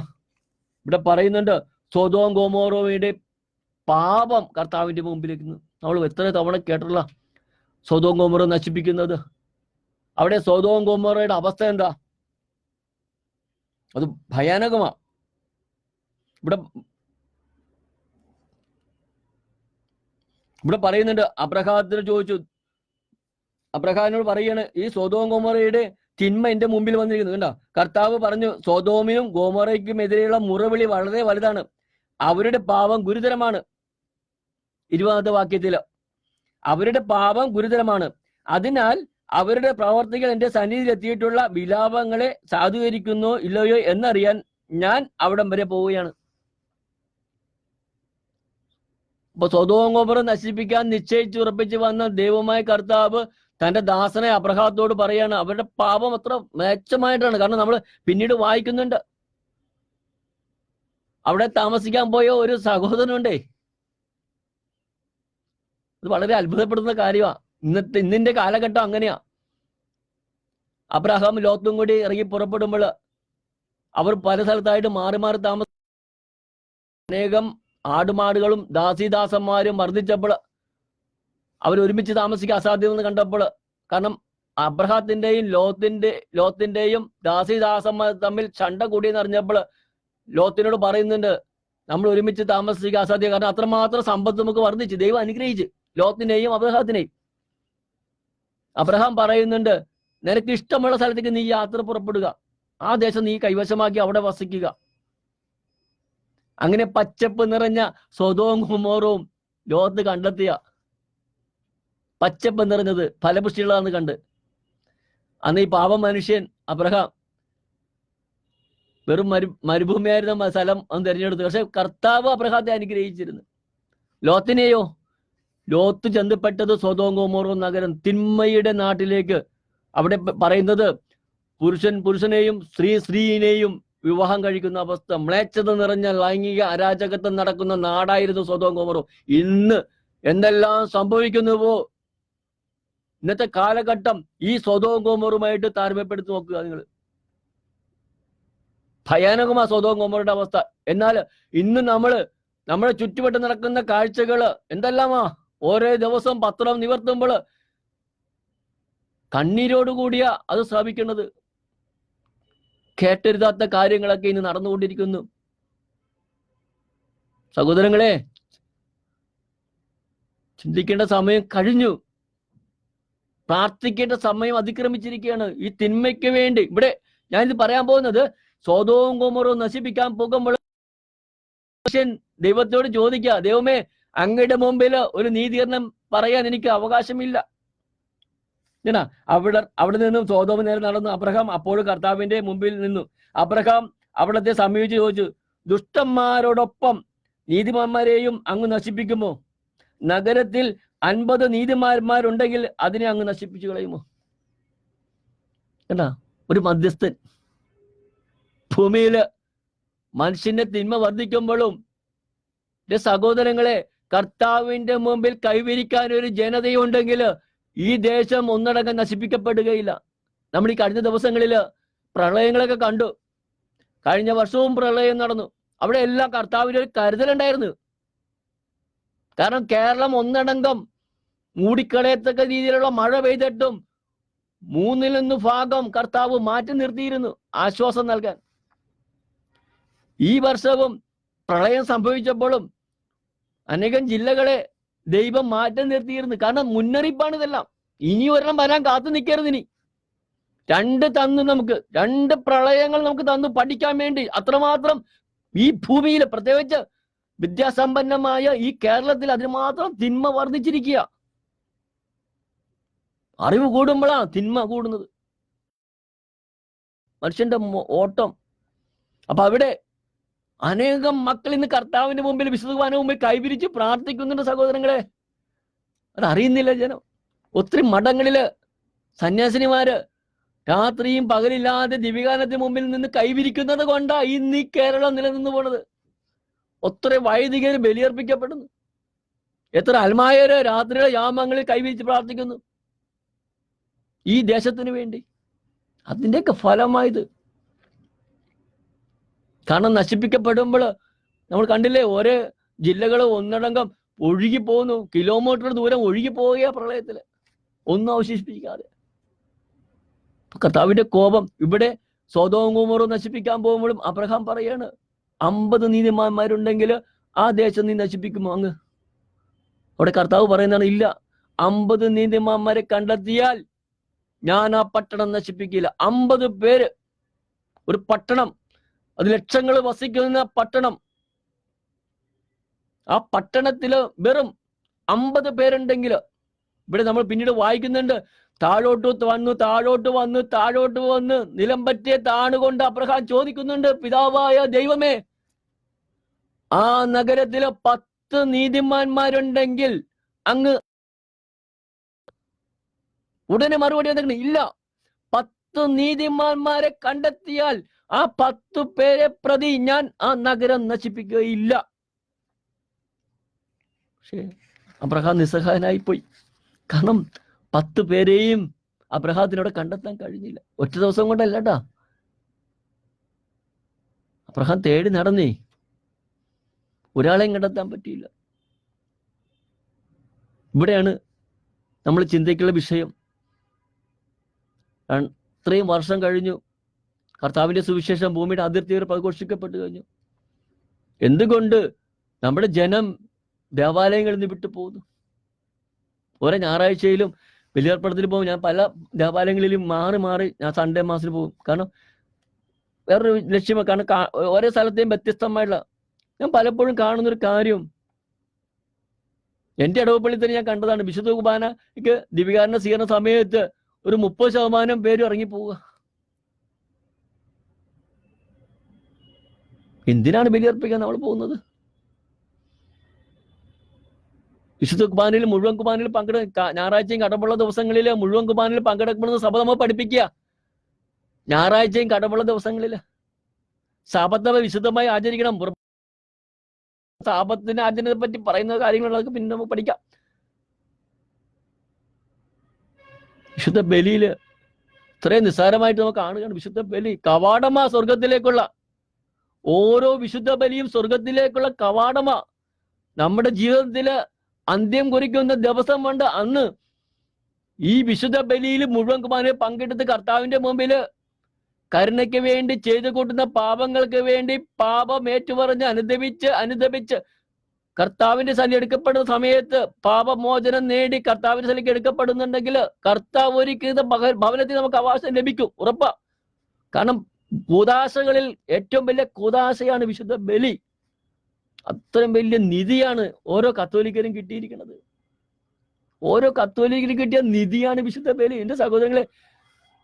ഇവിടെ പറയുന്നുണ്ട്, സൊദോം ഗൊമോറയുടെ പാപം കർത്താവിന്റെ മുമ്പിലേക്ക്. നമ്മൾ എത്ര തവണ കേട്ടുള്ള സൊദോം ഗൊമോറ നശിപ്പിക്കുന്നത്. അവിടെ സൊദോം ഗൊമോറയുടെ അവസ്ഥ എന്താ? അത് ഭയാനകമാ. ഇവിടെ പറയുന്നുണ്ട്, അബ്രഹാത്തിന് ചോദിച്ചു, അബ്രഹാമിനോട് പറയാണ്, ഈ സൊദോം ഗൊമോറയുടെ തിന്മ എന്റെ മുമ്പിൽ വന്നിരിക്കുന്നു. കണ്ടോ? കർത്താവ് പറഞ്ഞു, സൊദോമിനും ഗൊമോറയ്ക്കും എതിരെയുള്ള മുറവിളി വളരെ വലുതാണ്, അവരുടെ പാപം ഗുരുതരമാണ്. 20-ാമത്തെ വാക്യത്തില് അവരുടെ പാപം ഗുരുതരമാണ്, അതിനാൽ അവരുടെ പ്രവർത്തികൾ എന്റെ സന്നിധിയിൽ എത്തിയിട്ടുള്ള വിലാപങ്ങളെ സാധൂകരിക്കുന്നോ ഇല്ലയോ എന്നറിയാൻ ഞാൻ അവിടം വരെ പോവുകയാണ്. അപ്പൊ സൊദോം ഗൊമോറ നശിപ്പിക്കാൻ നിശ്ചയിച്ചുറപ്പിച്ച് വന്ന ദൈവമായ കർത്താവ് തന്റെ ദാസനെ അബ്രഹാത്തോട് പറയാണ്, അവരുടെ പാപം അത്ര മെച്ചമായിട്ടാണ്. കാരണം നമ്മൾ പിന്നീട് വായിക്കുന്നുണ്ട്, അവിടെ താമസിക്കാൻ പോയ ഒരു സഹോദരനുണ്ടേ. ഇത് വളരെ അത്ഭുതപ്പെടുന്ന കാര്യമാണ്. ഇന്നിന്റെ കാലഘട്ടം അങ്ങനെയാ. അബ്രഹാം ലോത്തും കൂടി ഇറങ്ങി പുറപ്പെടുമ്പോൾ അവർ പല സ്ഥലത്തായിട്ട് മാറി മാറി അനേകം ആടുമാടുകളും ദാസിദാസന്മാരും വർദ്ധിച്ചപ്പോൾ അവർ ഒരുമിച്ച് താമസിക്കാൻ അസാധ്യമെന്ന് കണ്ടപ്പോൾ, കാരണം അബ്രഹാത്തിന്റെയും ലോത്തിന്റെയും ദാസിദാസന്മാർ തമ്മിൽ ചണ്ട കൂടിയെന്ന് അറിഞ്ഞപ്പോൾ ലോത്തിനോട് പറയുന്നുണ്ട്, നമ്മൾ ഒരുമിച്ച് താമസിക്കാൻ അസാധ്യം. കാരണം അത്രമാത്രം സമ്പത്ത് നമുക്ക് വർദ്ധിച്ചു. ദൈവം അനുഗ്രഹിച്ച് ലോത്തിനെയും അബ്രഹാത്തിനെയും. അബ്രഹാം പറയുന്നുണ്ട്, നിനക്ക് ഇഷ്ടമുള്ള സ്ഥലത്തേക്ക് നീ യാത്ര പുറപ്പെടുക, ആ ദേശം നീ കൈവശമാക്കി അവിടെ വസിക്കുക. അങ്ങനെ പച്ചപ്പ് നിറഞ്ഞ സൊദോം ഗൊമോറയും ലോത്ത് കണ്ടെത്തിയ പച്ചപ്പ് നിറഞ്ഞത് ഫലപുഷ്ടികളാന്ന് കണ്ട്. അന്ന് ഈ പാപം മനുഷ്യൻ അബ്രഹാം വെറും മരുഭൂമിയായിരുന്ന സ്ഥലം അന്ന് തിരഞ്ഞെടുത്തു. പക്ഷെ കർത്താവ് അബ്രഹാത്തെ അനുഗ്രഹിച്ചിരുന്നു. ലോത്തിനെയോ? ലോത്ത് ചെന്നപ്പെട്ടത് സൊദോം ഗൊമോറ നഗരം, തിന്മയുടെ നാട്ടിലേക്ക്. അവിടെ പറയുന്നത് പുരുഷനെയും സ്ത്രീയെയും വിവാഹം കഴിക്കുന്ന അവസ്ഥ, മ്ലേച്ഛത നിറഞ്ഞ ലൈംഗിക അരാജകത്വം നടക്കുന്ന നാടായിരുന്നു സൊദോം ഗൊമോറ. ഇന്ന് എന്തെല്ലാം സംഭവിക്കുന്നുവോ ഇന്നത്തെ കാലഘട്ടം ഈ സൊദോം ഗൊമോറുമായിട്ട് താരതമ്യപ്പെടുത്തി നോക്കുക നിങ്ങൾ. ഭയാനകമാ സൊദോം ഗൊമോറയുടെ അവസ്ഥ. എന്നാൽ ഇന്ന് നമ്മളെ ചുറ്റുവട്ടം നടക്കുന്ന കാഴ്ചകള് എന്തെല്ലാമാ. ഓരോ ദിവസം പത്രം നിവർത്തുമ്പോൾ കണ്ണീരോടുകൂടിയ അത് ശ്രമിക്കുന്നത്. കേട്ടെഴുതാത്ത കാര്യങ്ങളൊക്കെ ഇന്ന് നടന്നുകൊണ്ടിരിക്കുന്നു. സഹോദരങ്ങളെ, ചിന്തിക്കേണ്ട സമയം കഴിഞ്ഞു. പ്രാർത്ഥിക്കേണ്ട സമയം അതിക്രമിച്ചിരിക്കുകയാണ് ഈ തിന്മയ്ക്ക് വേണ്ടി. ഇവിടെ ഞാനിത് പറയാൻ പോകുന്നത്, സൊദോം ഗൊമോറ നശിപ്പിക്കാൻ പോകുമ്പോൾ ദൈവത്തോട് ചോദിക്കുക, ദൈവമേ, അങ്ങയുടെ മുമ്പിൽ ഒരു നീതീകരണം പറയാൻ എനിക്ക് അവകാശമില്ല. അവിടെ നിന്നും സൊദോം നേരെ നടന്നു. അബ്രഹാം അപ്പോൾ കർത്താവിന്റെ മുമ്പിൽ നിന്നു. അബ്രഹാം അവിടത്തെ സമീപിച്ച് ചോദിച്ചു, ദുഷ്ടന്മാരോടൊപ്പം നീതിമാന്മാരെയും അങ്ങ് നശിപ്പിക്കുമോ? നഗരത്തിൽ 50 നീതിമാന്മാരുണ്ടെങ്കിൽ അതിനെ അങ്ങ് നശിപ്പിച്ചു കളയുമോ? എന്താ ഒരു മധ്യസ്ഥൻ. ഭൂമിയില് മനുഷ്യന്റെ തിന്മ വർദ്ധിക്കുമ്പോഴും സഹോദരങ്ങളെ, കർത്താവിന്റെ മുമ്പിൽ കൈവരിക്കാൻ ഒരു ജനതയുണ്ടെങ്കിൽ ഈ ദേശം ഒന്നടങ്കം നശിപ്പിക്കപ്പെടുകയില്ല. നമ്മൾ ഈ കഴിഞ്ഞ ദിവസങ്ങളില് പ്രളയങ്ങളൊക്കെ കണ്ടു. കഴിഞ്ഞ വർഷവും പ്രളയം നടന്നു. അവിടെ എല്ലാം കർത്താവിന്റെ ഒരു കരുതലുണ്ടായിരുന്നു. കാരണം കേരളം ഒന്നടങ്കം മൂടിക്കളയത്തക്ക രീതിയിലുള്ള മഴ പെയ്തിട്ടും 1/3 ഭാഗം കർത്താവ് മാറ്റി നിർത്തിയിരുന്നു ആശ്വാസം നൽകാൻ. ഈ വർഷവും പ്രളയം സംഭവിച്ചപ്പോഴും അനേകം ജില്ലകളെ ദൈവം മാറ്റി നിർത്തിയിരുന്നു. കാരണം മുന്നറിയിപ്പാണ് ഇതെല്ലാം. ഇനി ഒരെണ്ണം വരാൻ കാത്തു നിൽക്കരുത്. ഇനി 2 തന്നു, നമുക്ക് 2 പ്രളയങ്ങൾ നമുക്ക് തന്നു പഠിക്കാൻ വേണ്ടി. അത്രമാത്രം ഈ ഭൂമിയിൽ, പ്രത്യേകിച്ച് വിദ്യാസമ്പന്നമായ ഈ കേരളത്തിൽ അതിനുമാത്രം തിന്മ വർദ്ധിച്ചിരിക്കുക. അറിവ് കൂടുമ്പോഴാണ് തിന്മ കൂടുന്നത്, മനുഷ്യന്റെ ഓട്ടം. അപ്പൊ അവിടെ അനേകം മക്കൾ ഇന്ന് കർത്താവിന്റെ മുമ്പിൽ, വിശുദ്ധ കുർബാനയുടെ മുമ്പിൽ കൈവിരിച്ച് പ്രാർത്ഥിക്കുന്നുണ്ട് സഹോദരങ്ങളെ. അതറിയുന്നില്ല ജനം. ഒത്തിരി മഠങ്ങളില് സന്യാസിനിമാര് രാത്രിയും പകലില്ലാതെ ദിവ്യഗാനത്തിന് മുമ്പിൽ നിന്ന് കൈവിരിക്കുന്നത് കൊണ്ടാ ഇന്ന് ഈ കേരളം നിലനിന്ന് പോണത്. ഒത്തിരി വൈദികര് ബലിയർപ്പിക്കപ്പെടുന്നു. എത്ര അൽമായര് രാത്രിയുടെ യാമങ്ങളിൽ കൈവിരിച്ച് പ്രാർത്ഥിക്കുന്നു ഈ ദേശത്തിന് വേണ്ടി. അതിൻ്റെയൊക്കെ ഫലമായത്. കാരണം നശിപ്പിക്കപ്പെടുമ്പോൾ നമ്മൾ കണ്ടില്ലേ, ഓരോ ജില്ലകൾ ഒന്നടങ്കം ഒഴുകി പോകുന്നു. കിലോമീറ്റർ ദൂരം ഒഴുകി പോവുക പ്രളയത്തില്, ഒന്നും അവശേഷിപ്പിക്കാതെ. കർത്താവിന്റെ കോപം ഇവിടെ സൊദോം ഗൊമോറ നശിപ്പിക്കാൻ പോകുമ്പോഴും അബ്രഹാം പറയാണ്, 50 നീതിമാന്മാരുണ്ടെങ്കിൽ ആ ദേശം നീ നശിപ്പിക്കുമോ? അങ്ങ് അവിടെ കർത്താവ് പറയുന്നതാണ്, ഇല്ല, 50 നീതിമാന്മാരെ കണ്ടെത്തിയാൽ ഞാൻ ആ പട്ടണം നശിപ്പിക്കില്ല. 50 പേര്, ഒരു പട്ടണം, അത് ലക്ഷങ്ങൾ വസിക്കുന്ന പട്ടണം. ആ പട്ടണത്തില് വെറും 50 പേരുണ്ടെങ്കിൽ, ഇവിടെ നമ്മൾ പിന്നീട് വായിക്കുന്നുണ്ട്, താഴോട്ട് വന്ന് നിലം പറ്റിയ താണുകൊണ്ട് അബ്രഹാം ചോദിക്കുന്നുണ്ട്, പിതാവായ ദൈവമേ, ആ നഗരത്തില് 10 നീതിമാന്മാരുണ്ടെങ്കിൽ അങ്ങ്. ഉടനെ മറുപടി എന്തെങ്കിലും, ഇല്ല, 10 നീതിമാന്മാരെ കണ്ടെത്തിയാൽ ആ 10 പേരെ പ്രതി ഞാൻ ആ നഗരം നശിപ്പിക്കുകയില്ല. പക്ഷേ അബ്രഹാം നിസ്സഹായനായി പോയി. കാരണം 10 പേരെയും അബ്രഹാത്തിനോട് കണ്ടെത്താൻ കഴിഞ്ഞില്ല. ഒറ്റ ദിവസം കൊണ്ടല്ലട്ടാ, അബ്രഹാം തേടി നടന്നേ, ഒരാളെയും കണ്ടെത്താൻ പറ്റിയില്ല. ഇവിടെയാണ് നമ്മൾ ചിന്തയ്ക്കുള്ള വിഷയം. ഇത്രയും വർഷം കഴിഞ്ഞു, കർത്താവിന്റെ സുവിശേഷം ഭൂമിയുടെ അതിർത്തി വരെ പ്രഘോഷിക്കപ്പെട്ടു കഴിഞ്ഞു. എന്തുകൊണ്ട് നമ്മുടെ ജനം ദേവാലയങ്ങളിൽ നിന്ന് വിട്ടു പോകുന്നു? ഓരോ ഞായറാഴ്ചയിലും ബലിയർപ്പണത്തിൽ പോകും. ഞാൻ പല ദേവാലയങ്ങളിലും മാറി ഞാൻ സൺഡേ മാസിൽ പോകും. കാരണം വേറൊരു ലക്ഷ്യം, കാരണം ഓരോ സ്ഥലത്തെയും വ്യത്യസ്തമായിട്ടുള്ള. ഞാൻ പലപ്പോഴും കാണുന്നൊരു കാര്യം, എന്റെ ഇടവപ്പള്ളിയിൽ തന്നെ ഞാൻ കണ്ടതാണ്. വിശുദ്ധ കുർബാനയ്ക്ക് ദിവ്യകാരുണ്യ സ്വീകരണ സമയത്ത് ഒരു 30% പേരും ഇറങ്ങിപ്പോവുക. എന്തിനാണ് ബലിയർപ്പിക്കാൻ നമ്മൾ പോകുന്നത്? വിശുദ്ധ കുർബാനയിൽ, മുഴുവൻ കുർബാനയിൽ ഞായറാഴ്ചയും കടമുള്ള ദിവസങ്ങളിൽ മുഴുവൻ കുർബാനയിൽ പങ്കെടുക്കണമെന്ന് സഭ നമ്മൾ പഠിപ്പിക്കുക. ഞായറാഴ്ചയും കടമുള്ള ദിവസങ്ങളില് സാപത്ത് വിശുദ്ധമായി ആചരിക്കണം. സാപത്തിന് ആചരണത്തെ പറ്റി പറയുന്ന കാര്യങ്ങളൊക്കെ പിന്നെ നമുക്ക് പഠിക്കാം. വിശുദ്ധ ബലിയില് ഇത്രയും നിസ്സാരമായിട്ട് നമുക്ക് കാണുകയാണ്. വിശുദ്ധ ബലി കവാടമാ സ്വർഗത്തിലേക്കുള്ള. ഓരോ വിശുദ്ധ ബലിയും സ്വർഗത്തിലേക്കുള്ള കവാടമാ. നമ്മുടെ ജീവിതത്തില് അന്ത്യം കുറിക്കുന്ന ദിവസം കൊണ്ട് അന്ന് ഈ വിശുദ്ധ ബലിയിൽ മുഴുവൻ കുർബാനയിൽ പങ്കെടുത്ത് കർത്താവിന്റെ മുമ്പില് കരുണയ്ക്ക് വേണ്ടി ചെയ്തു കൂട്ടുന്ന പാപങ്ങൾക്ക് വേണ്ടി പാപം ഏറ്റുപറഞ്ഞ് അനുദപിച്ച് കർത്താവിന്റെ സന്നിധി എടുക്കപ്പെടുന്ന സമയത്ത് പാപമോചനം നേടി കർത്താവിന്റെ സന്നിധിക്ക് എടുക്കപ്പെടുന്നുണ്ടെങ്കിൽ കർത്താവ് ഒരുക്കുന്ന ഭവനത്തിൽ നമുക്ക് അവകാശം ലഭിക്കും, ഉറപ്പാ. കാരണം കൂദാശകളിൽ ഏറ്റവും വലിയ കൂദാശയാണ് വിശുദ്ധ ബലി. അത്രയും വലിയ നിധിയാണ് ഓരോ കത്തോലിക്കരും കിട്ടിയിരിക്കുന്നത്. ഓരോ കത്തോലിക്കരും കിട്ടിയ നിധിയാണ് വിശുദ്ധ ബലി. എന്റെ സഹോദരങ്ങളെ,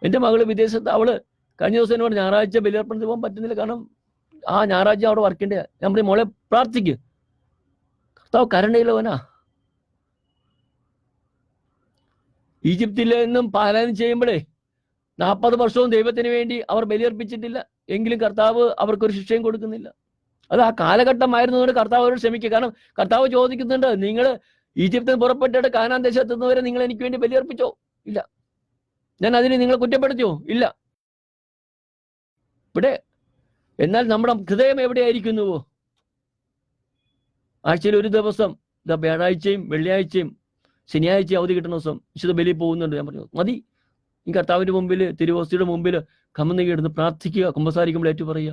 എന്റെ മകള് വിദേശത്ത്, അവള് കഴിഞ്ഞ ദിവസം എന്നോട് ഞായറാഴ്ച ബലിയർപ്പണത്തിന് പോകാൻ പറ്റുന്നില്ല, കാരണം ആ ഞായറാഴ്ച അവിടെ വർക്കിന്റെ. ഞാൻ പറയും, മോളെ പ്രാർത്ഥിക്ക്, കർത്താവ് കരുണയുള്ളവനാ. ഈജിപ്തിൽ നിന്നും പാലായനം ചെയ്യുമ്പോഴേ 40 വർഷവും ദൈവത്തിന് വേണ്ടി അവർ ബലിയർപ്പിച്ചിട്ടില്ല. എങ്കിലും കർത്താവ് അവർക്കൊരു ശിക്ഷയും കൊടുക്കുന്നില്ല. അത് ആ കാലഘട്ടമായിരുന്നതുകൊണ്ട് കർത്താവ് അവരോട് ക്ഷമിക്കുക. കാരണം കർത്താവ് ചോദിക്കുന്നുണ്ട്, നിങ്ങൾ ഈജിപ്തിൽ പുറപ്പെട്ടിട്ട് കാനാൻ ദേശത്തെത്തുന്നവരെ നിങ്ങൾ എനിക്ക് വേണ്ടി ബലിയർപ്പിച്ചോ? ഇല്ല. ഞാൻ അതിന് നിങ്ങളെ കുറ്റപ്പെടുത്തിയോ? ഇല്ല. ഇവിടെ എന്നാൽ നമ്മുടെ ഹൃദയം എവിടെയായിരിക്കുന്നുവോ? ആഴ്ചയിൽ ഒരു ദിവസം, വ്യാഴാഴ്ചയും വെള്ളിയാഴ്ചയും ശനിയാഴ്ച അവധി കിട്ടുന്ന ദിവസം വിശുദ്ധ ബലി പോകുന്നുണ്ട്. ഞാൻ പറഞ്ഞു മതി, ഈ കർത്താവിന്റെ മുമ്പിൽ തിരുവോസ്തിയുടെ മുമ്പിൽ കമന്ന് കിടന്ന് പ്രാർത്ഥിക്കുക, കുമ്പസാരിക്കുമ്പോൾ ഏറ്റു പറയുക.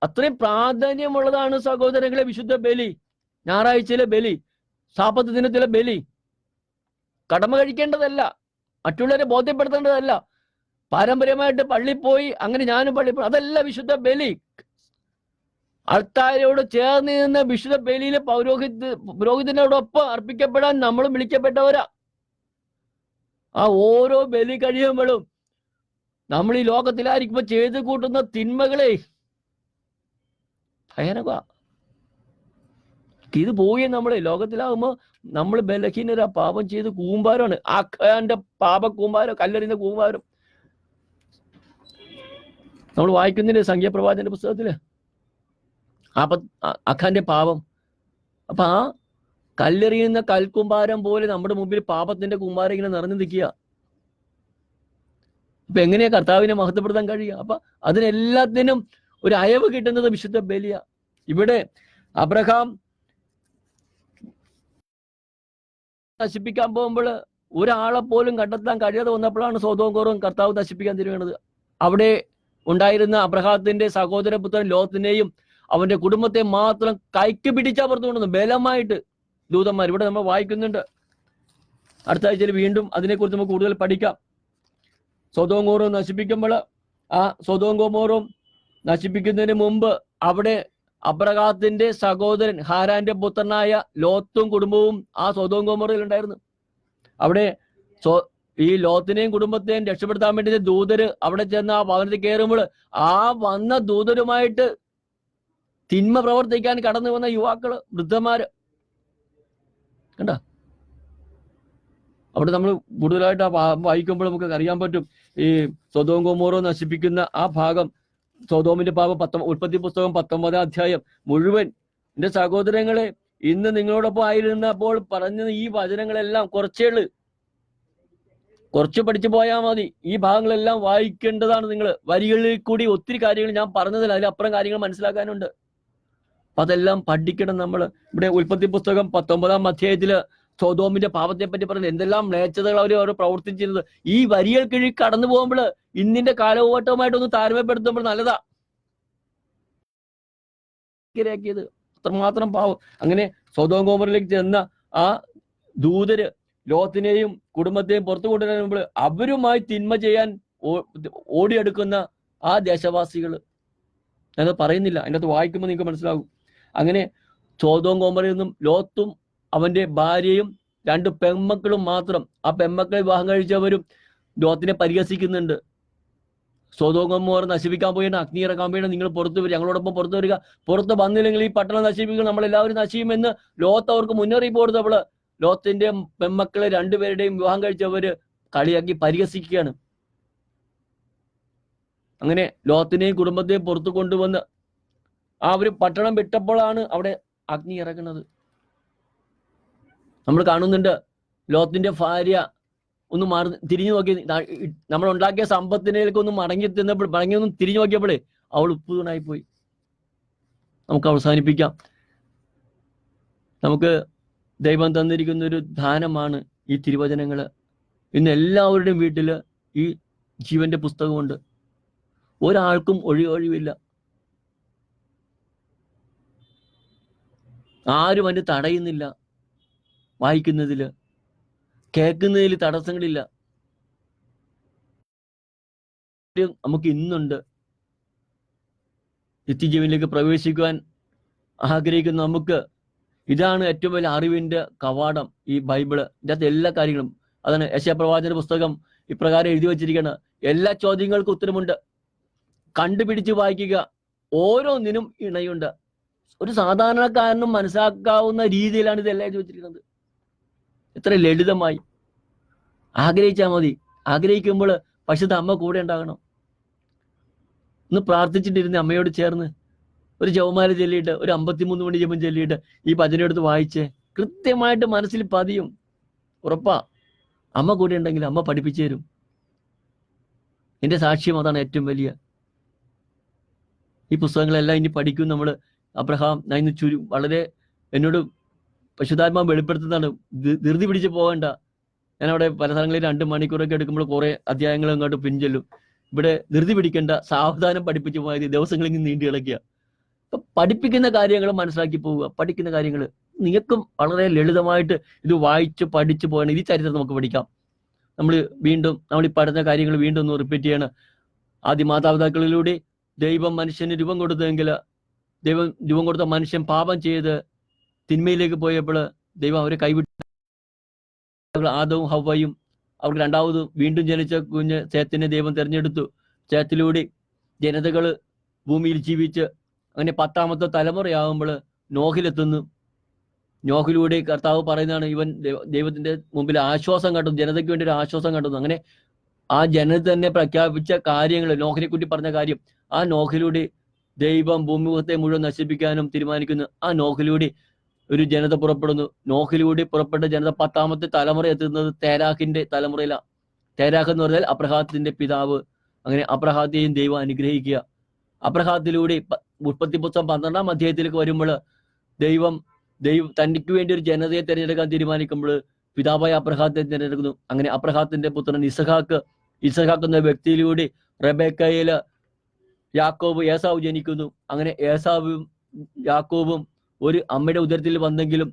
അത്രയും പ്രാധാന്യമുള്ളതാണ് സഹോദരങ്ങളെ വിശുദ്ധ ബലി. ഞായറാഴ്ചയിലെ ബലി, സാപത്ത് ദിനത്തിലെ ബലി കടമ കഴിക്കേണ്ടതല്ല, മറ്റുള്ളവരെ ബോധ്യപ്പെടുത്തേണ്ടതല്ല, പാരമ്പര്യമായിട്ട് പള്ളി പോയി അങ്ങനെ ഞാനും പള്ളി പോയി, അതല്ല വിശുദ്ധ ബലി. ആൾക്കാരോട് ചേർന്ന് നിന്ന് വിശുദ്ധ ബലിയിലെ പുരോഹിതനോടൊപ്പം അർപ്പിക്കപ്പെടാൻ നമ്മളും വിളിക്കപ്പെട്ടവരാ. ആ ഓരോ ബലി കഴിയുമ്പോഴും നമ്മൾ ഈ ലോകത്തിലായിരിക്കുമ്പോ ചെയ്ത് കൂട്ടുന്ന തിന്മകളെ ഭയാനക. ഇത് പോയി നമ്മള് ലോകത്തിലാകുമ്പോ നമ്മൾ ബലഹീനരാ, പാപം ചെയ്ത് കൂമ്പാരമാണ്. ആഖാന്റെ പാപ കൂമ്പാരം, കല്ലെറിയുന്ന കൂമ്പാരം നമ്മൾ വായിക്കുന്നില്ലേ സംഖ്യാപ്രവാചകന്റെ പുസ്തകത്തില്, ആഖാന്റെ പാപം. അപ്പൊ ആ കല്ലെറിയുന്ന കൽക്കുമ്പാരം പോലെ നമ്മുടെ മുമ്പിൽ പാപത്തിന്റെ കുമ്പാരം ഇങ്ങനെ നിറഞ്ഞു നിൽക്കുക. അപ്പൊ എങ്ങനെയാ കർത്താവിനെ മഹത്വപ്പെടുത്താൻ കഴിയുക? അപ്പൊ അതിനെല്ലാത്തിനും ഒരു അയവ് കിട്ടുന്നത് വിശുദ്ധ ബലിയ. ഇവിടെ അബ്രഹാം നശിപ്പിക്കാൻ പോകുമ്പോൾ ഒരാളെ പോലും കണ്ടെത്താൻ കഴിയാതെ വന്നപ്പോഴാണ് സൊദോം ഗൊമോറ കർത്താവ് നശിപ്പിക്കാൻ തിരിയണത്. അവിടെ ഉണ്ടായിരുന്ന അബ്രഹാത്തിന്റെ സഹോദരപുത്രൻ ലോത്തിനെയും അവന്റെ കുടുംബത്തെ മാത്രം കൈക്ക് പിടിച്ചാ പുറത്തു കൊണ്ടുവന്നു ബലമായിട്ട് ദൂതന്മാർ. ഇവിടെ നമ്മൾ വായിക്കുന്നുണ്ട്. അടുത്ത ആഴ്ചയിൽ വീണ്ടും അതിനെക്കുറിച്ച് നമുക്ക് കൂടുതൽ പഠിക്കാം. സൊദോം ഗൊമോറ നശിപ്പിക്കുമ്പോൾ ആ സൊദോം ഗൊമോറ നശിപ്പിക്കുന്നതിന് മുമ്പ് അവിടെ അബ്രഹാത്തിന്റെ സഹോദരൻ ഹാരാന്റെ പുത്രനായ ലോത്തും കുടുംബവും ആ സൊദോം ഗൊമോറയിൽ ഉണ്ടായിരുന്നു. അവിടെ ഈ ലോത്തിനെയും കുടുംബത്തെയും രക്ഷപ്പെടുത്താൻ വേണ്ടി ദൂതര് അവിടെ ചെന്ന് ആ ഭവനത്തിൽ കയറുമ്പോൾ ആ വന്ന ദൂതരുമായിട്ട് തിന്മ പ്രവർത്തിക്കാൻ കടന്നു വന്ന യുവാക്കള്, വൃദ്ധന്മാര് കണ്ട. അവിടെ നമ്മൾ കൂടുതലായിട്ട് ആ വായിക്കുമ്പോൾ നമുക്ക് അറിയാൻ പറ്റും ഈ സൊദോം ഗൊമോറ നശിപ്പിക്കുന്ന ആ ഭാഗം. സൊദോമിന്റെ പാപം ഉൽപ്പത്തി പുസ്തകം 19-ാം അധ്യായം മുഴുവൻ. എന്റെ സഹോദരങ്ങളെ, ഇന്ന് നിങ്ങളോടൊപ്പം ആയിരുന്നപ്പോൾ പറഞ്ഞ ഈ വചനങ്ങളെല്ലാം കുറച്ച് പഠിച്ചു പോയാൽ മതി. ഈ ഭാഗങ്ങളെല്ലാം വായിക്കേണ്ടതാണ് നിങ്ങൾ. വരികളിൽ കൂടി ഒത്തിരി കാര്യങ്ങൾ ഞാൻ പറഞ്ഞതിൽ അതിലപ്പുറം കാര്യങ്ങൾ മനസ്സിലാക്കാനുണ്ട്. അപ്പൊ അതെല്ലാം പഠിക്കണം നമ്മൾ. ഇവിടെ ഉൽപ്പത്തി പുസ്തകം 19-ാം അധ്യായത്തില് സൊദോമിന്റെ പാപത്തെ പറ്റി പറഞ്ഞത് എന്തെല്ലാം മ്ലേച്ഛതകൾ അവർ പ്രവർത്തിച്ചിരുന്നത്. ഈ വരികൾ കിഴി കടന്നു പോകുമ്പോൾ ഇന്നിന്റെ കാലഘട്ടവുമായിട്ടൊന്ന് താരതമ്യപ്പെടുത്തുമ്പോൾ നല്ലതാ. അത്രമാത്രം പാവം. അങ്ങനെ സൊദോം ഗൊമോറയിലേക്ക് ചെന്ന ആ ദൂതര് ലോത്തിനെയും കുടുംബത്തെയും പുറത്തു കൊണ്ടുവരുമ്പോൾ അവരുമായി തിന്മ ചെയ്യാൻ ഓടിയെടുക്കുന്ന ആ ദേശവാസികൾ, ഞാനത് പറയുന്നില്ല, അതിൻ്റെ അകത്ത് വായിക്കുമ്പോൾ നിങ്ങൾക്ക് മനസ്സിലാകും. അങ്ങനെ സൊദോം ഗൊമോറയിൽ നിന്നും ലോത്തും അവന്റെ ഭാര്യയും 2 പെൺമക്കളും മാത്രം. ആ പെൺമക്കളെ വിവാഹം കഴിച്ചവരും ലോത്തിനെ പരിഹസിക്കുന്നുണ്ട്. സൊദോം ഗൊമോറ നശിപ്പിക്കാൻ പോയിട്ട് അഗ്നി ഇറക്കാൻ വേണ്ടി നിങ്ങൾ പുറത്തു വരിക, ഞങ്ങളോടൊപ്പം പുറത്തു വരിക, പുറത്ത് വന്നില്ലെങ്കിൽ ഈ പട്ടണം നശിപ്പിക്കുക, നമ്മളെല്ലാവരും നശിക്കുമെന്ന് ലോത്ത് അവർക്ക് മുന്നറിയിപ്പ് കൊടുത്തപ്പോൾ ലോത്തിന്റെ പെൺമക്കളെ 2 പേരുടെയും വിവാഹം കഴിച്ചവര് കളിയാക്കി പരിഹസിക്കുകയാണ്. അങ്ങനെ ലോത്തിനെയും കുടുംബത്തെയും പുറത്തു കൊണ്ടുവന്ന് ആ ഒരു പട്ടണം വിട്ടപ്പോഴാണ് അവിടെ അഗ്നി ഇറക്കുന്നത്. നമ്മൾ കാണുന്നുണ്ട്. ലോത്തിന്റെ ഭാര്യ ഒന്ന് തിരിഞ്ഞു നോക്കി, നമ്മൾ ഉണ്ടാക്കിയ സമ്പത്തിനേക്ക് ഒന്ന് മടങ്ങി ഒന്ന് തിരിഞ്ഞു നോക്കിയപ്പോഴേ അവൾ ഉപ്പ് തൂണായി പോയി. നമുക്ക് അവസാനിപ്പിക്കാം. നമുക്ക് ദൈവം തന്നിരിക്കുന്ന ഒരു ദാനമാണ് ഈ തിരുവചനങ്ങള്. ഇന്ന് എല്ലാവരുടെയും വീട്ടില് ഈ ജീവന്റെ പുസ്തകമുണ്ട്. ഒരാൾക്കും ഒഴിവില്ല. ആരും അതിന് തടയുന്നില്ല. വായിക്കുന്നതില് കേൾക്കുന്നതിൽ തടസ്സങ്ങളില്ല. നമുക്ക് ഇന്നുണ്ട്. നിത്യജീവനിലേക്ക് പ്രവേശിക്കുവാൻ ആഗ്രഹിക്കുന്ന നമുക്ക് ഇതാണ് ഏറ്റവും വലിയ അറിവിന്റെ കവാടം, ഈ ബൈബിള്. ഇതിന്റെ അകത്ത് എല്ലാ കാര്യങ്ങളും അതാണ്. യെശയ്യാ പുസ്തകം ഇപ്രകാരം എഴുതി വച്ചിരിക്കുകയാണ്. എല്ലാ ചോദ്യങ്ങൾക്കും ഉത്തരമുണ്ട്. കണ്ടുപിടിച്ച് വായിക്കുക, ഓരോന്നിനും ഇണയുണ്ട്. ഒരു സാധാരണക്കാരനും മനസ്സിലാക്കാവുന്ന രീതിയിലാണ് ഇതെല്ലാം എഴുതി വച്ചിരിക്കുന്നത്. എത്ര ലളിതമായി. ആഗ്രഹിച്ചാൽ മതി. ആഗ്രഹിക്കുമ്പോൾ പരിശുദ്ധ അമ്മ കൂടെ ഉണ്ടാകണം. ഒന്ന് പ്രാർത്ഥിച്ചിട്ടിരുന്ന അമ്മയോട് ചേർന്ന് ഒരു ജപമാല ചൊല്ലിയിട്ട്, ഒരു 53 മണി ജപം ചൊല്ലിയിട്ട് ഈ ഭജന എടുത്ത് വായിച്ച് കൃത്യമായിട്ട് മനസ്സിൽ പതിയും. ഉറപ്പാ. അമ്മ കൂടെ ഉണ്ടെങ്കിൽ അമ്മ പഠിപ്പിച്ചു തരും. എന്റെ സാക്ഷ്യം അതാണ് ഏറ്റവും വലിയ. ഈ പുസ്തകങ്ങളെല്ലാം ഇനി പഠിക്കും നമ്മൾ. അബ്രഹാം, ഞാൻ ഇന്ന് വളരെ എന്നോട് പരിശുദ്ധാത്മാവ് വെളിപ്പെടുത്തുന്നതാണ്. ധൃതി പിടിച്ച് പോകണ്ട. ഞാൻ അവിടെ പല സ്ഥലങ്ങളിൽ 2 മണിക്കൂറൊക്കെ എടുക്കുമ്പോൾ കുറെ അധ്യായങ്ങൾ അങ്ങോട്ട് പിൻചെല്ലും. ഇവിടെ ധൃതി പിടിക്കേണ്ട, സാവധാനം പഠിപ്പിച്ചു പോയത് ദിവസങ്ങളിൽ നീണ്ടു കിടക്കുക. അപ്പൊ പഠിപ്പിക്കുന്ന കാര്യങ്ങൾ മനസ്സിലാക്കി പോവുക. പഠിക്കുന്ന കാര്യങ്ങൾ നിങ്ങൾക്കും വളരെ ലളിതമായിട്ട് ഇത് വായിച്ച് പഠിച്ചു പോകണം. ഈ ചരിത്രം നമുക്ക് പഠിക്കാം. നമ്മൾ ഈ പഠന കാര്യങ്ങൾ വീണ്ടും ഒന്ന് റിപ്പീറ്റ് ചെയ്യണം. ആദ്യ മാതാപിതാക്കളിലൂടെ ദൈവം മനുഷ്യന് രൂപം കൊടുത്തെങ്കിൽ, ദൈവം രൂപം കൊടുത്ത മനുഷ്യൻ പാപം ചെയ്ത് തിന്മയിലേക്ക് പോയപ്പോൾ ദൈവം അവരെ കൈവിട്ടു. ആദവും ഹവ്വയും അവർക്ക് രണ്ടാമത് വീണ്ടും ജനിച്ച കുഞ്ഞ് സേത്തിനെ ദൈവം തിരഞ്ഞെടുത്തു. സേത്തിലൂടെ ജനതകൾ ഭൂമിയിൽ ജീവിച്ച് അങ്ങനെ 10ാമത്തെ തലമുറയാകുമ്പോൾ നോഹിലെത്തുന്നു. നോഹിലൂടെ കർത്താവ് പറയുന്നതാണ്, ഇവൻ ദൈവത്തിന്റെ മുമ്പിൽ ആശ്വാസം കണ്ടെത്തുന്നു, ജനതയ്ക്ക് വേണ്ടി ഒരു ആശ്വാസം കണ്ടെത്തുന്നു. അങ്ങനെ ആ ജനത തന്നെ പ്രഖ്യാപിച്ച കാര്യങ്ങൾ, നോഹിനെ കുറ്റി പറഞ്ഞ കാര്യം, ആ നോഹിലൂടെ ദൈവം ഭൂമിമുഖത്തെ മുഴുവൻ നശിപ്പിക്കാനും തീരുമാനിക്കുന്നു. ആ നോഹിലൂടെ ഒരു ജനത പുറപ്പെടുന്നു. നോഹിലൂടെ പുറപ്പെട്ട ജനത 10ാമത്തെ തലമുറ എത്തുന്നത് തേരാഖിന്റെ തലമുറയിലാണ്. തേരാഖ് എന്ന് പറഞ്ഞാൽ അബ്രഹാത്തിന്റെ പിതാവ്. അങ്ങനെ അബ്രഹാത്തെയും ദൈവം അനുഗ്രഹിക്കുക. അബ്രഹാത്തിലൂടെ ഉൽപ്പത്തി പുസ്തകം 12ാം അധ്യായത്തിലേക്ക് വരുമ്പോൾ ദൈവം തനിക്ക് വേണ്ടി ഒരു ജനതയെ തിരഞ്ഞെടുക്കാൻ തീരുമാനിക്കുമ്പോൾ പിതാവായ അബ്രഹാത്തെ തിരഞ്ഞെടുക്കുന്നു. അങ്ങനെ അബ്രഹാത്തിന്റെ പുത്രൻ ഇസഹാക്ക് എന്ന വ്യക്തിയിലൂടെ റെബേക്കയില് ഏസാവ് ജനിക്കുന്നു. അങ്ങനെ ഏസാവും യാക്കോബും ഒരു അമ്മയുടെ ഉദരത്തിൽ വന്നെങ്കിലും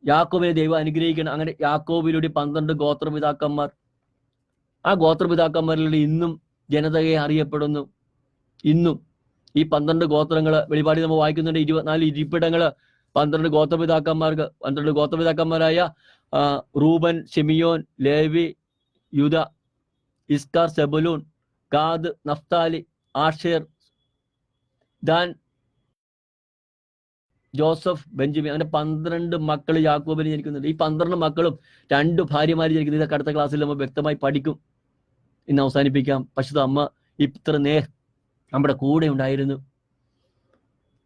യാക്കോബിനെ ദൈവം അനുഗ്രഹിക്കണം. അങ്ങനെ യാക്കോബിലൂടെ 12 ഗോത്രപിതാക്കന്മാർ. ആ ഗോത്രപിതാക്കന്മാരിലൂടെ ഇന്നും ജനതയെ അറിയപ്പെടുന്നു. ഇന്നും ഈ 12 ഗോത്രങ്ങള് വെളിപാടി നമ്മൾ വായിക്കുന്നുണ്ട്. 24 ഇരിപ്പിടങ്ങള് 12 ഗോത്രപിതാക്കന്മാരായ Reuben, Simeon, Levi, Judah, Issachar, Zebulun, Gad, Naphtali, Asher, Dan, Joseph, Benjamin, അങ്ങനെ 12 മക്കൾ യാക്കോബിന് ജനിക്കുന്നുണ്ട്. ഈ 12 മക്കളും 2 ഭാര്യമാര് ജനിക്കുന്നത്. ഇതൊക്കെ അടുത്ത ക്ലാസ്സിൽ നമ്മൾ വ്യക്തമായി പഠിക്കും. ഇന്ന് അവസാനിപ്പിക്കാം. പരിശുദ്ധ അമ്മ ഇത്ര നമ്മുടെ കൂടെ ഉണ്ടായിരുന്നു.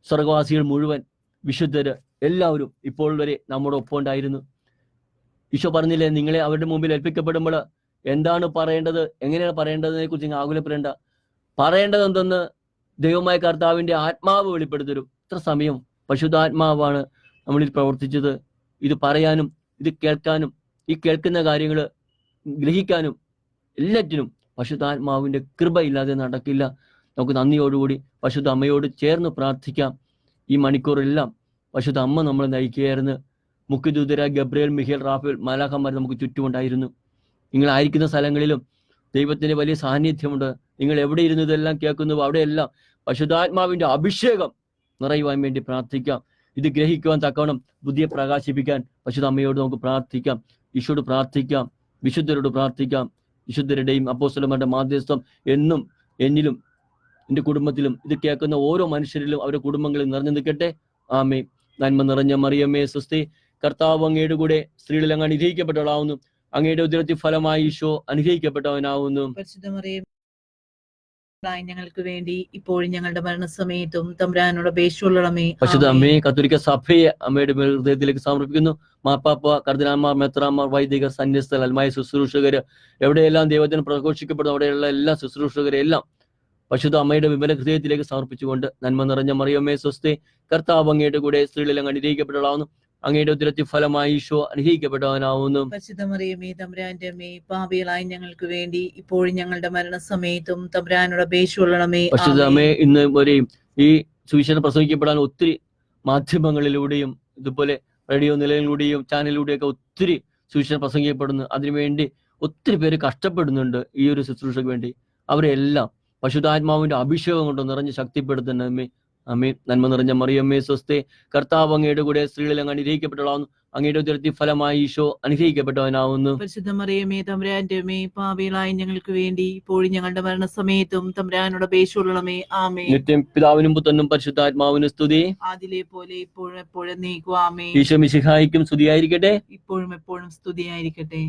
സ്വർഗവാസികൾ മുഴുവൻ, വിശുദ്ധര് എല്ലാവരും ഇപ്പോൾ വരെ നമ്മുടെ ഒപ്പം ഉണ്ടായിരുന്നു. ഈശോ പറഞ്ഞില്ലേ, നിങ്ങളെ അവരുടെ മുമ്പിൽ ഏൽപ്പിക്കപ്പെടുമ്പോൾ എന്താണ് പറയേണ്ടത്, എങ്ങനെയാണ് പറയേണ്ടതിനെ കുറിച്ച് നിങ്ങൾ ആകുലപ്പെടേണ്ട. പറയേണ്ടത് എന്തെന്ന് ദൈവമായ കർത്താവിന്റെ ആത്മാവ് വെളിപ്പെടുത്തരും. ഇത്ര സമയം പരിശുദ്ധാത്മാവാണ് നമ്മളിൽ പ്രവർത്തിച്ചത്. ഇത് പറയാനും ഇത് കേൾക്കാനും ഈ കേൾക്കുന്ന കാര്യങ്ങൾ ഗ്രഹിക്കാനും എല്ലാറ്റിനും പരിശുദ്ധാത്മാവിന്റെ കൃപ ഇല്ലാതെ നടക്കില്ല. നമുക്ക് നന്ദിയോടുകൂടി പരിശുദ്ധ അമ്മയോട് ചേർന്ന് പ്രാർത്ഥിക്കാം. ഈ മണിക്കൂറെല്ലാം പരിശുദ്ധ അമ്മ നമ്മളെ നയിക്കുകയായിരുന്നു. മുഖ്യദൂതര ഗബ്രിയേൽ, മിഖേൽ, റാഫേൽ, മാലാഖമാർ നമുക്ക് ചുറ്റുമുണ്ടായിരുന്നു. നിങ്ങളായിരിക്കുന്ന സ്ഥലങ്ങളിലും ദൈവത്തിന്റെ വലിയ സാന്നിധ്യമുണ്ട്. നിങ്ങൾ എവിടെ ഇരുന്ന് ഇതെല്ലാം കേൾക്കുന്നു അവിടെയെല്ലാം പരിശുദ്ധാത്മാവിന്റെ അഭിഷേകം നിറയുവാൻ വേണ്ടി പ്രാർത്ഥിക്കാം. ഇത് ഗ്രഹിക്കുവാൻ തക്കവണ്ണം ബുദ്ധിയെ പ്രകാശിപ്പിക്കാൻ പരിശുദ്ധ അമ്മയോട് നമുക്ക് പ്രാർത്ഥിക്കാം. ഈശോയോട് പ്രാർത്ഥിക്കാം, വിശുദ്ധരോട് പ്രാർത്ഥിക്കാം. വിശുദ്ധരുടെയും അപ്പോസ്തലന്മാരുടെ മാധ്യസ്ഥം എന്നും എന്നിലും എൻ്റെ കുടുംബത്തിലും ഇത് കേൾക്കുന്ന ഓരോ മനുഷ്യരിലും അവരുടെ കുടുംബങ്ങളിൽ നിറഞ്ഞു നിൽക്കട്ടെ. ആമേൻ. നന്മ നിറഞ്ഞ മറിയമ്മേ സ്വസ്തി, കർത്താവ് അങ്ങയുടെ കൂടെ സ്ത്രീകളിൽ അങ്ങ് അനുഗ്രഹിക്കപ്പെട്ടവളാവുന്നു. അങ്ങയുടെ ഉദരത്തിൽ ഫലമായി ഈശോ അനുഗ്രഹിക്കപ്പെട്ടവനാവുന്നു. ഞങ്ങൾക്ക് വേണ്ടി ഇപ്പോഴും ഞങ്ങളുടെ മരണസമയത്തും തമ്പുരാനോട് അപേക്ഷിച്ചുകൊള്ളണമേ. പരിശുദ്ധ അമ്മയെ കത്തോലിക്ക സഭയെ അമ്മയുടെ ഹൃദയത്തിലേക്ക് സമർപ്പിക്കുന്നു. മാർപ്പാപ്പ, കർദിനാൾമാർ, മെത്രാന്മാർ, വൈദികർ, സന്യസ്തർ, അൽമായ ശുശ്രൂഷകര്, എവിടെയെല്ലാം ദൈവത്തിന് പ്രഘോഷിക്കപ്പെടുന്നു അവിടെയുള്ള എല്ലാ ശുശ്രൂഷകരെല്ലാം പരിശുദ്ധ അമ്മയുടെ വിമല ഹൃദയത്തിലേക്ക് സമർപ്പിച്ചുകൊണ്ട്, നന്മ നിറഞ്ഞ മറിയമ്മേ സ്വസ്തി, കർത്താവ് അങ്ങയുടെ കൂടെ സ്ത്രീകളിൽ അങ്ങ് അനുഗ്രഹിക്കപ്പെട്ടവളാവുന്നു. അങ്ങയുടെ ഉദരത്തിൽ ഫലമായി ഈശോ അനുഗ്രഹിക്കപ്പെട്ടവനാവുന്നു. പരിശുദ്ധ മറിയമേ തമ്പുരാന്റെ അമ്മേ, പാപികളായി ഞങ്ങൾക്ക് വേണ്ടി ഇപ്പോഴും ഞങ്ങളുടെ മരണസമയത്തും തമ്പുരാനോട് അപേക്ഷിച്ചുകൊള്ളണമേ. പരിശുദ്ധ അമ്മേ, ഇന്ന് വരെയും ഈ സുവിശേഷം പ്രസംഗിക്കപ്പെടാൻ ഒത്തിരി മാധ്യമങ്ങളിലൂടെയും ഇതുപോലെ റേഡിയോ നിലയിലൂടെയും ചാനലിലൂടെയൊക്കെ ഒത്തിരി സുവിശേഷം പ്രസംഗിക്കപ്പെടുന്നു. അതിനുവേണ്ടി ഒത്തിരി പേര് കഷ്ടപ്പെടുന്നുണ്ട്. ഈ ഒരു ശുശ്രൂഷയ്ക്ക് വേണ്ടി അവരെല്ലാം പരിശുദ്ധാത്മാവിന്റെ അഭിഷേകം കൊണ്ട് നിറഞ്ഞ് ശക്തിപ്പെടുത്തുന്ന അമ്മേ. അമ്മേ, നന്മ നിറഞ്ഞ മറിയമ്മേ സ്വസ്തി, കർത്താവ് അങ്ങയുടെ കൂടെ സ്ത്രീകളിൽ അങ്ങ് അനുഗ്രഹിക്കപ്പെട്ടവളാവുന്നു. അങ്ങയുടെ ഉദരത്തിൽ ഫലമായി ഈശോ അനുഗ്രഹിക്കപ്പെട്ടവനാവുന്നു. പരിശുദ്ധ മറിയമേ തമ്പുരാന്റെ അമ്മേ, പാപികളായി ഞങ്ങൾക്ക് വേണ്ടി ഇപ്പോഴും ഞങ്ങളുടെ മരണസമയത്തും തമ്പുരാനോട് അപേക്ഷിച്ചുകൊള്ളണമേ. ആമേൻ. നിത്യം പിതാവിനും പുത്രനും പരിശുദ്ധാത്മാവിനും സ്തുതി, ആദിലെ പോലെ ഇപ്പോഴും എപ്പോഴും നീക്കും. ആമേൻ. ഈശോ മിശിഹായിക്കും സ്തുതിയായിരിക്കട്ടെ. ഇപ്പോഴും എപ്പോഴും സ്തുതിയായിരിക്കട്ടെ.